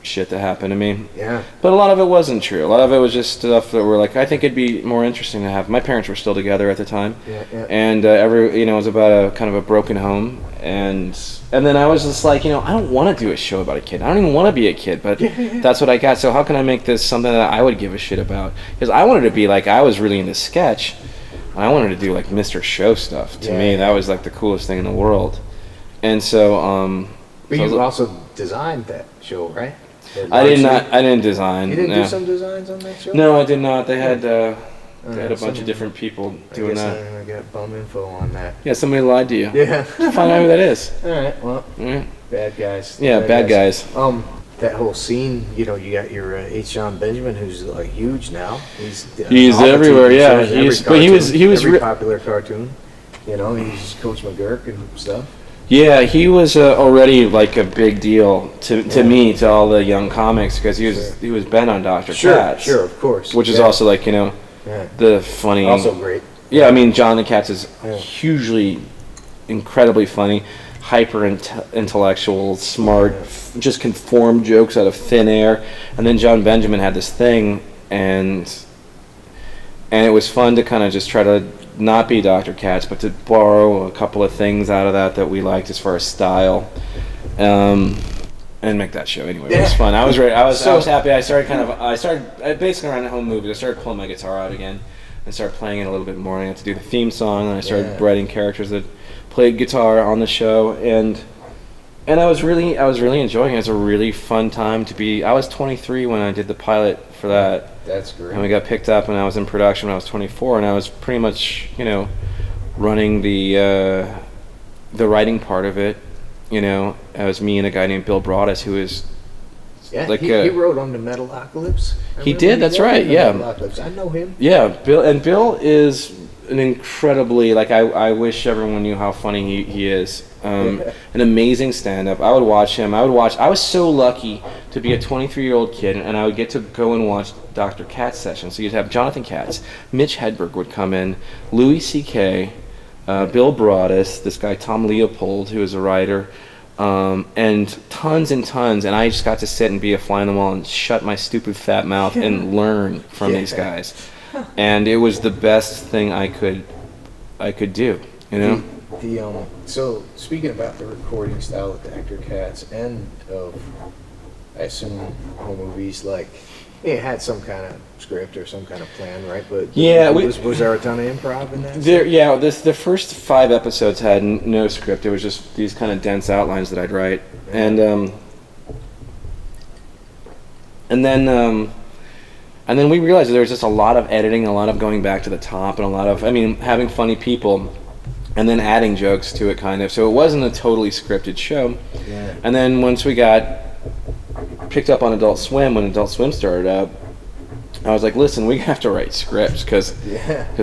shit that happened to me. Yeah. But a lot of it wasn't true. A lot of it was just stuff that were like, I think it'd be more interesting to have. My parents were still together at the time. Yeah. And it was about a kind of a broken home. And then I was just like, I don't want to do a show about a kid. I don't even want to be a kid, but that's what I got. So how can I make this something that I would give a shit about? Because I wanted to be like, I was really into sketch. I wanted to do like Mr. Show stuff. To me, that was like the coolest thing in the world. And so, but you also designed that show, right? I didn't design. You didn't do some designs on that show? No, I did not. They had a bunch of different people doing that. I got bum info on that. Yeah, somebody lied to you. Yeah. Find out who that is. All right. Well, bad guys. Yeah, bad guys. That whole scene, you got your H. John Benjamin, who's like huge now. He's everywhere. Yeah, he was every popular cartoon. He's Coach McGurk and stuff. Yeah, he was already like a big deal to me, to all the young comics, because he was bent on Dr. Katz. Sure, of course. Which is also like the funny. Also great. Yeah, I mean John Katz is hugely, incredibly funny, hyper intellectual, smart, just can form jokes out of thin air. And then John Benjamin had this thing, and it was fun to kind of just try to not be Dr. Katz, but to borrow a couple of things out of that we liked as far as style, and make that show anyway. It was fun. I was ready. I was happy. I started basically around home movies. I started pulling my guitar out again and started playing it a little bit more. I had to do the theme song, and I started writing characters that played guitar on the show, and I was really enjoying it. It was a really fun time to be. I was 23 when I did the pilot for that. That's great. And we got picked up when I was in production when I was 24, and I was pretty much, running the writing part of it. It was me and a guy named Bill Broaddus, who is Yeah, like he wrote on the Metalocalypse. He did. That's right. Yeah. Metalocalypse. I know him. Yeah, Bill is an incredibly, like, I wish everyone knew how funny he is. An amazing stand-up. I would watch him. I was so lucky to be a 23-year-old kid, and I would get to go and watch Dr. Katz sessions. So you'd have Jonathan Katz, Mitch Hedberg would come in, Louis C.K., Bill Broadus, this guy Tom Leopold, who is a writer, and tons, and I just got to sit and be a fly on the wall and shut my stupid fat mouth and learn from these guys. And it was the best thing I could do, you know? So speaking about the recording style of Dr. Katz and of, I assume, home movies, like, it had some kind of script or some kind of plan, right? But was there a ton of improv in that? The first 5 episodes had no script. It was just these kind of dense outlines that I'd write, and then we realized that there was just a lot of editing, a lot of going back to the top, and a lot of, having funny people, and then adding jokes to it, kind of. So it wasn't a totally scripted show. Yeah. And then once we got picked up on Adult Swim, when Adult Swim started up, I was like, listen, we have to write scripts, because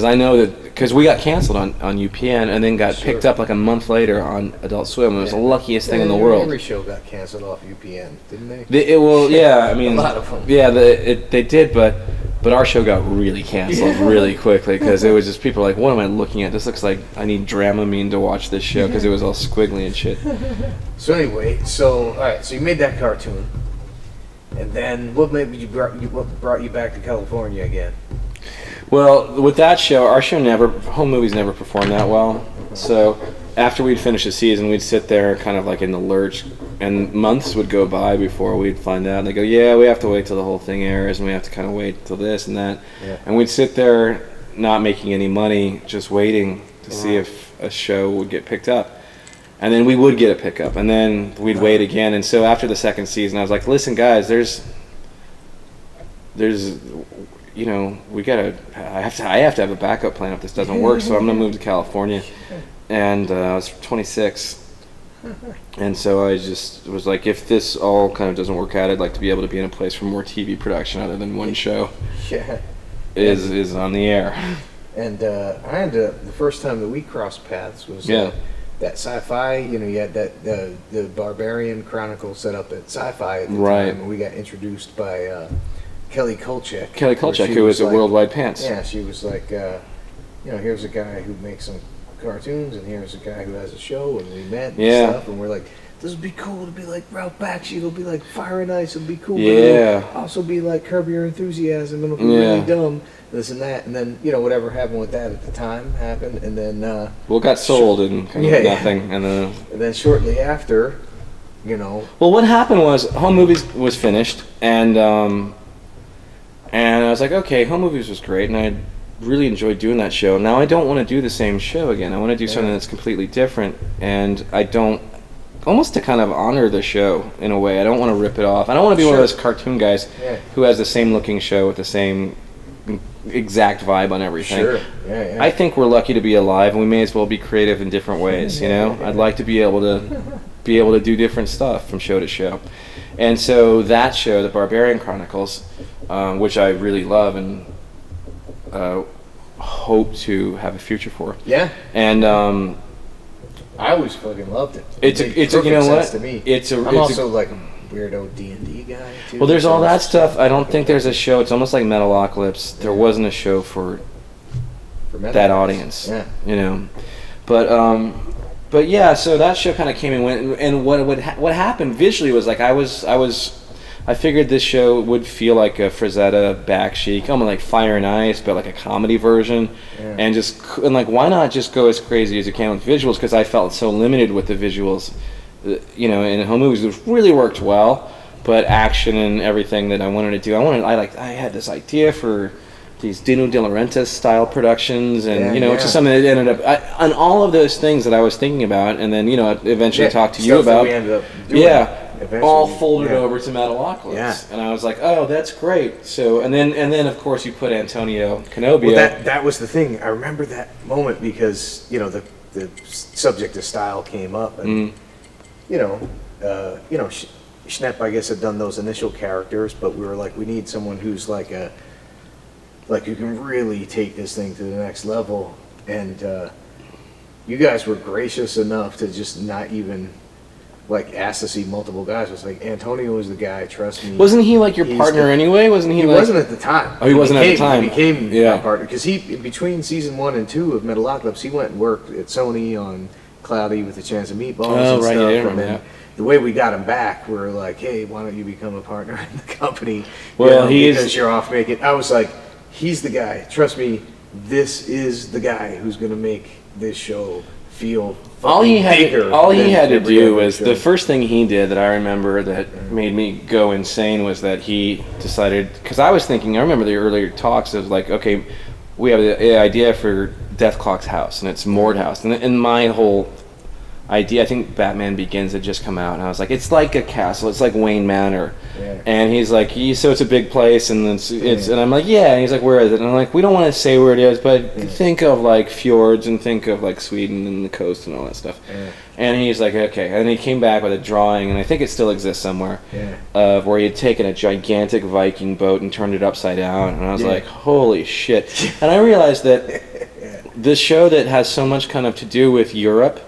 I know that, because we got canceled on UPN and then got picked up like a month later on Adult Swim. It was the luckiest thing in the world. Every show got canceled off UPN, didn't they? A lot of them. Yeah, they did, but our show got really canceled really quickly, because it was just people like, what am I looking at? This looks like I need Dramamine to watch this show, because it was all squiggly and shit. So anyway, all right, so you made that cartoon. And then what brought you back to California again? Well, with that show, home movies never performed that well. So after we'd finish a season, we'd sit there kind of like in the lurch, and months would go by before we'd find out. And they go, yeah, we have to wait till the whole thing airs, and we have to kind of wait till this and that. Yeah. And we'd sit there not making any money, just waiting to see if a show would get picked up. And then we would get a pickup, and then we'd wait again. And so after the second season, I was like, listen, guys, there's I have to have a backup plan if this doesn't work, so I'm going to move to California. And I was 26. And so I just was like, if this all kind of doesn't work out, I'd like to be able to be in a place for more TV production other than one show is on the air. And I had the first time that we crossed paths was that Sci-Fi, you had that the Barbarian Chronicle set up at Sci-Fi at the time, and we got introduced by Kelly Kolchak. Kelly Kolchak, who was at Worldwide Pants. Yeah, she was like, here's a guy who makes some cartoons, and here's a guy who has a show, and we met and stuff, and we're like, this would be cool to be like Ralph Bakshi, it'll be like Fire and Ice, it'll be cool, but it'll also be like Curb Your Enthusiasm, it'll be really dumb, this and that, and then, whatever happened with that at the time happened, and then... it got sold and kind of nothing, and then shortly after, Well, what happened was, Home Movies was finished, and I was like, okay, Home Movies was great, and I really enjoyed doing that show. Now I don't want to do the same show again. I want to do something that's completely different, and I don't... almost to kind of honor the show in a way. I don't want to rip it off. I don't want to be one of those cartoon guys who has the same looking show with the same exact vibe on everything. Sure. I think we're lucky to be alive, and we may as well be creative in different ways, I'd like to be able to do different stuff from show to show. And so that show, the Barbarian Chronicles, which I really love and hope to have a future for. Yeah. And I always fucking loved it. It's you know what? To me. I'm also like a weirdo D&D guy too. Well, there's all that stuff. I don't think there's a show. It's almost like Metalocalypse. There wasn't a show for that audience. Yeah. But yeah. So that show kind of came and went. And what happened visually was like I figured this show would feel like a Frazetta, Bakshi, kind of like Fire and Ice, but like a comedy version, and like why not just go as crazy as you can with visuals? Because I felt so limited with the visuals, in Home Movies, it really worked well, but action and everything that I wanted to do, I had this idea for these Dino De Laurentiis style productions, and which is something that ended up on all of those things that I was thinking about, and then eventually talked to you about. We ended up doing. All folded over to Metalocalypse, and I was like, "Oh, that's great." So, and then of course you put Antonio Canobio. Well, that was the thing. I remember that moment because the subject of style came up, and Schnepp, I guess, had done those initial characters, but we were like, we need someone who's like who can really take this thing to the next level. And you guys were gracious enough to just not even like ask to see multiple guys. It was like, Antonio was the guy, trust me. Wasn't he like your partner anyway? Wasn't he? He wasn't at the time. Oh, he wasn't at the time. He became my partner because between season 1 and 2 of Metalocalypse, he went and worked at Sony on Cloudy with a Chance of Meatballs and stuff. Yeah, and then the way we got him back, we were like, hey, why don't you become a partner in the company? Well, because you're off making. I was like, he's the guy. Trust me, this is the guy who's going to make this show feel. All he had to do was the first thing he did that I remember that made me go insane was that he decided, because I was thinking, I remember the earlier talks of like, okay, we have the idea for Death Clock's house and it's Mord House, and my whole idea, I think Batman Begins had just come out, and I was like, it's like a castle, it's like Wayne Manor. Yeah. And he's like, so it's a big place, and and I'm like, yeah, and he's like, where is it? And I'm like, we don't want to say where it is, but think of like fjords and think of like Sweden and the coast and all that stuff. Yeah. And he's like, okay, and he came back with a drawing, and I think it still exists somewhere, of where he had taken a gigantic Viking boat and turned it upside down, and I was like, holy shit. And I realized that this show that has so much kind of to do with Europe,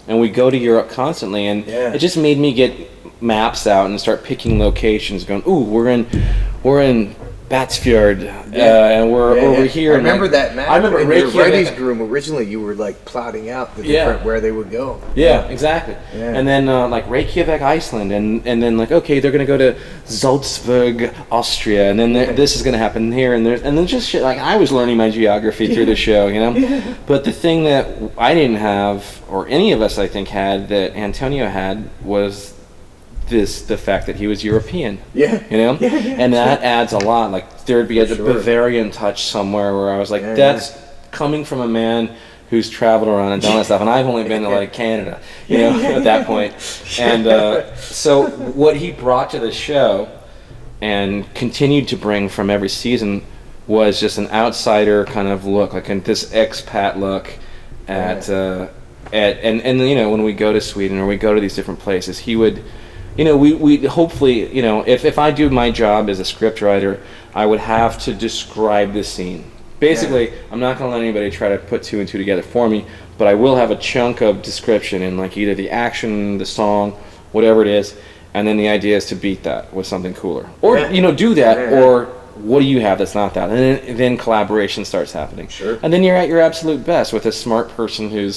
and we go to Europe constantly, and it just made me get maps out and start picking locations, going, ooh, we're in Batsfjord, and we're over here. I remember that map. I remember in your writing room, originally you were like plotting out the different where they would go. Yeah, exactly. Yeah. And then like Reykjavik, Iceland, and then like, okay, they're going to go to Salzburg, Austria, and then this is going to happen here, and then just shit. Like, I was learning my geography through the show, you know? Yeah. But the thing that I didn't have, or any of us I think had, that Antonio had, was the fact that he was European. Yeah. You know? Yeah, and that adds a lot. Like, there'd be a Bavarian touch somewhere where I was like, that's coming from a man who's traveled around and done that stuff, and I've only been to like Canada, you know, at that point. And so what he brought to the show and continued to bring from every season was just an outsider kind of look, like this expat look at and you know, when we go to Sweden or we go to these different places, he would, you know, we hopefully, you know, if I do my job as a script writer, I would have to describe the scene. Basically, I'm not going to let anybody try to put 2 and 2 together for me, but I will have a chunk of description in like either the action, the song, whatever it is, and then the idea is to beat that with something cooler. Or, you know, do that, or what do you have that's not that? And then collaboration starts happening. Sure. And then you're at your absolute best with a smart person who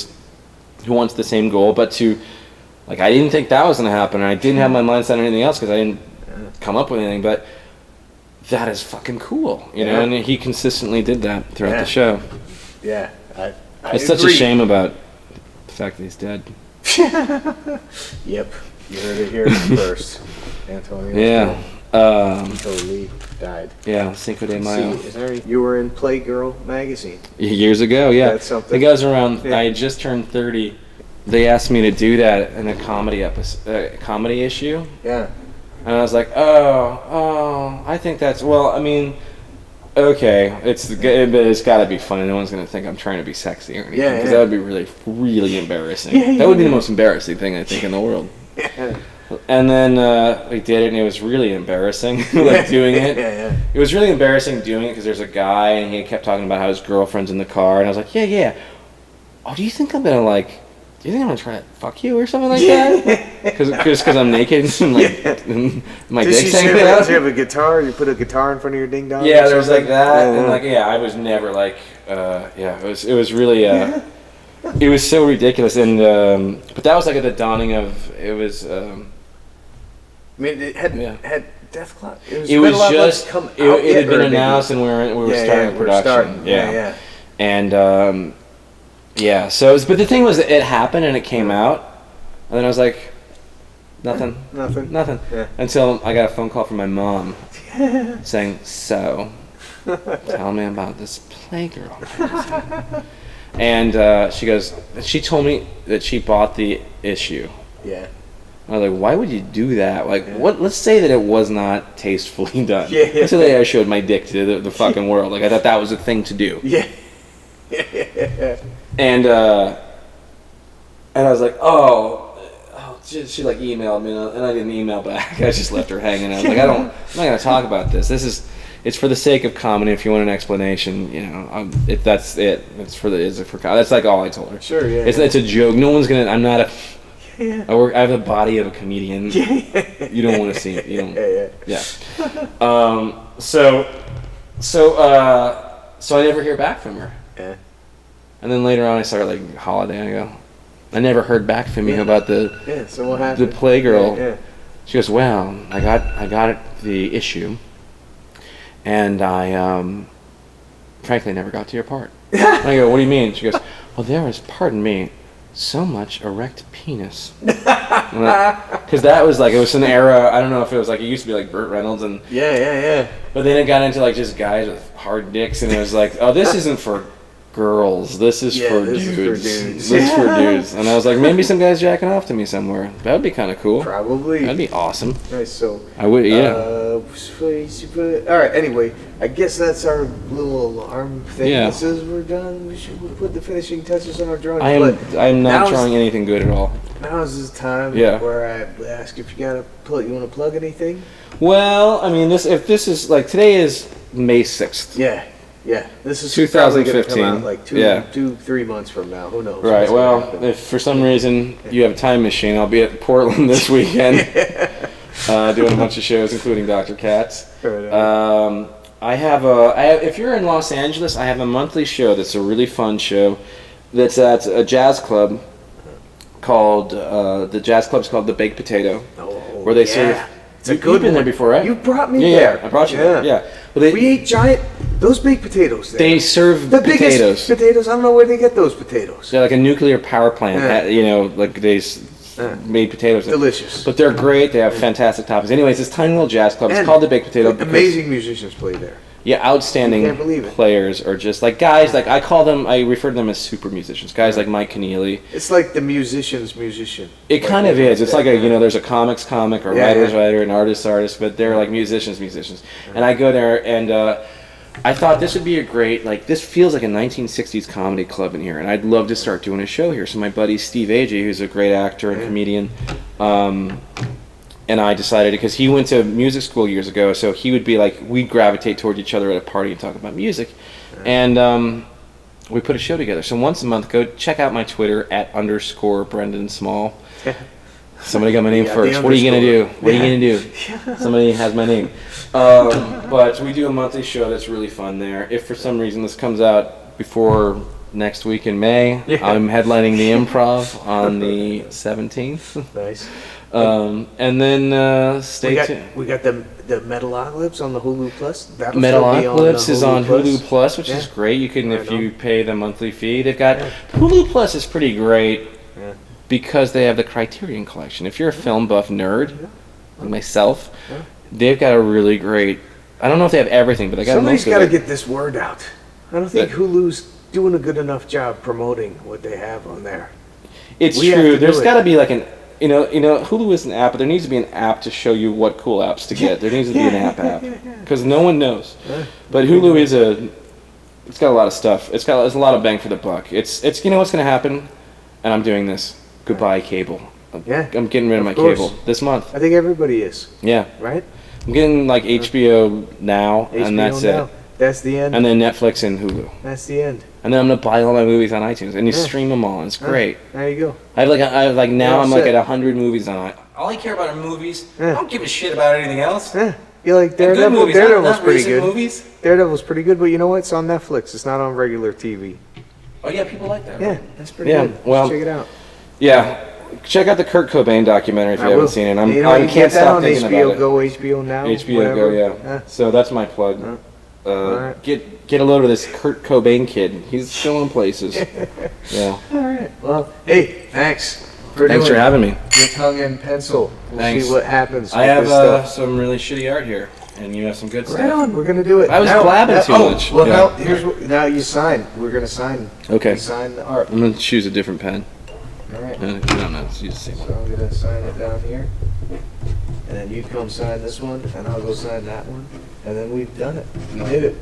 wants the same goal, but like, I didn't think that was going to happen, and I didn't have my mind set on anything else because I didn't come up with anything, but that is fucking cool, you know, and he consistently did that throughout the show. Yeah, it's such a shame about the fact that he's dead. Yep, you heard it here first. Antonio. Yeah. He totally died. Yeah, Cinco de Mayo. You were in Playgirl magazine. Years ago, yeah. That's something. I think I was around, I had just turned 30. They asked me to do that in a comedy issue. Yeah. And I was like, oh, I think that's, well, I mean, okay, it's got to be funny. No one's going to think I'm trying to be sexy or anything, because that would be really, really embarrassing. That would be the most embarrassing thing, I think, in the world. And then we did it, and it was really embarrassing, like, doing it. It was really embarrassing doing it, because there's a guy, and he kept talking about how his girlfriend's in the car, and I was like, yeah. Oh, do you think I'm going to, like, do you think I'm gonna try to fuck you or something like that? Because I'm naked and like my dick's hanging out. Did you have a guitar? You put a guitar in front of your ding dong? Yeah, there was like that, and like I was never like it was really it was so ridiculous, and but that was like at the dawning of it was. I mean, it had Death Clock. It was just it had been announced, and we were starting production. Yeah, and. Yeah, but the thing was that it happened and it came out, and then I was like, nothing. Yeah. Until I got a phone call from my mom saying, so, tell me about this Playgirl. And she told me that she bought the issue. Yeah. I was like, why would you do that? Like, what? Let's say that it was not tastefully done. Let's say that I showed my dick to the fucking world. Like, I thought that was a thing to do. Yeah. And I was like, oh she like emailed me, and I didn't email back. I just left her hanging. I was like, I'm not going to talk about this. It's for the sake of comedy. If you want an explanation, if that's it. It's for that's like all I told her. Sure, yeah. It's a joke. No one's gonna. I'm not a. Yeah. I have the body of a comedian. You don't want to see it. You don't. Yeah. So I never hear back from her. Yeah. And then later on, I started like holiday. I go, I never heard back from you about the. Yeah. So what happened? The Playgirl. Yeah. She goes, well, I got the issue, and I frankly never got to your part. I go, what do you mean? She goes, well, there is, pardon me, so much erect penis. Because that was like, it was an era, I don't know if it was like, it used to be like Burt Reynolds and... Yeah. But then it got into like just guys with hard dicks, and it was like, oh, this isn't for girls, this is for dudes. This is for dudes. And I was like, maybe some guy's jacking off to me somewhere. That would be kind of cool. Probably. That'd be awesome. Nice, so... I would, yeah. Alright, anyway, I guess that's our little alarm thing. Yeah. That says we're done. We should put the finishing touches on our drawing. I'm not drawing anything good at all. Now is the time where I ask if you want to plug anything? Well, I mean, if this is like, today is May 6th. Yeah. This is 2015. Come out like 2-3 months from now. Who knows? Right. Well, if for some reason you have a time machine, I'll be at Portland this weekend, doing a bunch of shows, including Dr. Katz. If you're in Los Angeles, I have a monthly show that's a really fun show. That's at a jazz club called the jazz club's called the Baked Potato, where they serve. You've been there before, right? You brought me there. Yeah, I brought you there. Yeah. Well, we ate those baked potatoes there. They serve the potatoes. Biggest potatoes. I don't know where they get those potatoes. They're like a nuclear power plant. Like they made potatoes. Delicious. But they're great. They have fantastic toppings. Anyways, this tiny little jazz club. It's called the Baked Potato. Amazing musicians play there. Yeah, outstanding players are just like guys. Like I refer to them as super musicians. Guys like Mike Keneally. It's like the musician's musician. It kind of is. It's like there's a comics comic or writer's writer and artist, but they're like musicians. And I go there and I thought this would be a great, this feels like a 1960s comedy club in here, and I'd love to start doing a show here. So my buddy Steve Agee, who's a great actor and comedian, and I decided, because he went to music school years ago, so he would be like, we'd gravitate toward each other at a party and talk about music. And we put a show together. So once a month, go check out my Twitter @_Brendon Small. Somebody got my name first. What are you going to do? What are you going to do? Somebody has my name. But we do a monthly show that's really fun there. If for some reason this comes out before next week in May, I'm headlining the Improv on the 17th. Nice. And then stay tuned. We got the Metalocalypse on the Hulu Plus. Metalocalypse is on Hulu Plus, which is great. You can, if you pay the monthly fee. They've got Hulu Plus is pretty great because they have the Criterion Collection. If you're a film buff nerd, like myself, they've got a really great. I don't know if they have everything, but they got Somebody's most of it. Somebody's got to get this word out. I don't think Hulu's doing a good enough job promoting what they have on there. It's true. There's got to be like an. Hulu is an app, but there needs to be an app to show you what cool apps to get. There needs to be an app, because no one knows. But Hulu it's got a lot of stuff. It's a lot of bang for the buck. It's what's going to happen, and I'm doing this. Goodbye cable. I'm getting rid of my cable this month. I think everybody is. Yeah. Right? I'm getting like HBO now, and that's it. That's the end. And then Netflix and Hulu. That's the end. And then I'm gonna buy all my movies on iTunes, and you stream them all. And it's great. There you go. I'm like at 100 movies on it. All I care about are movies. I don't give a shit about anything else. You like Daredevil? Daredevil's pretty good. Movies. Daredevil's pretty good, but you know what? It's on Netflix. It's not on regular TV. Oh yeah, people like that. Yeah, that's pretty good. Well, check it out. Yeah. Check out the Kurt Cobain documentary if you haven't seen it. I you can't stop thinking HBO about it. Go, HBO Now, HBO Go, yeah. So that's my plug. Right. Get a load of this Kurt Cobain kid. He's still in places. Yeah. All right. Well, hey, thanks for having me. Your tongue and pencil. We'll see what happens. I have some really shitty art here, and you have some good stuff. Right on. We're gonna do it. I was blabbing too much. Well, now you sign. We're gonna sign. Okay. Sign the art. I'm gonna choose a different pen. All right. No, let's use the same one. So I'm gonna sign it down here, and then you come sign this one, and I'll go sign that one, and then we've done it. We did it.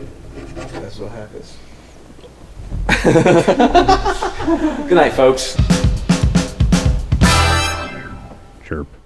That's what happens. Good night, folks. Sure.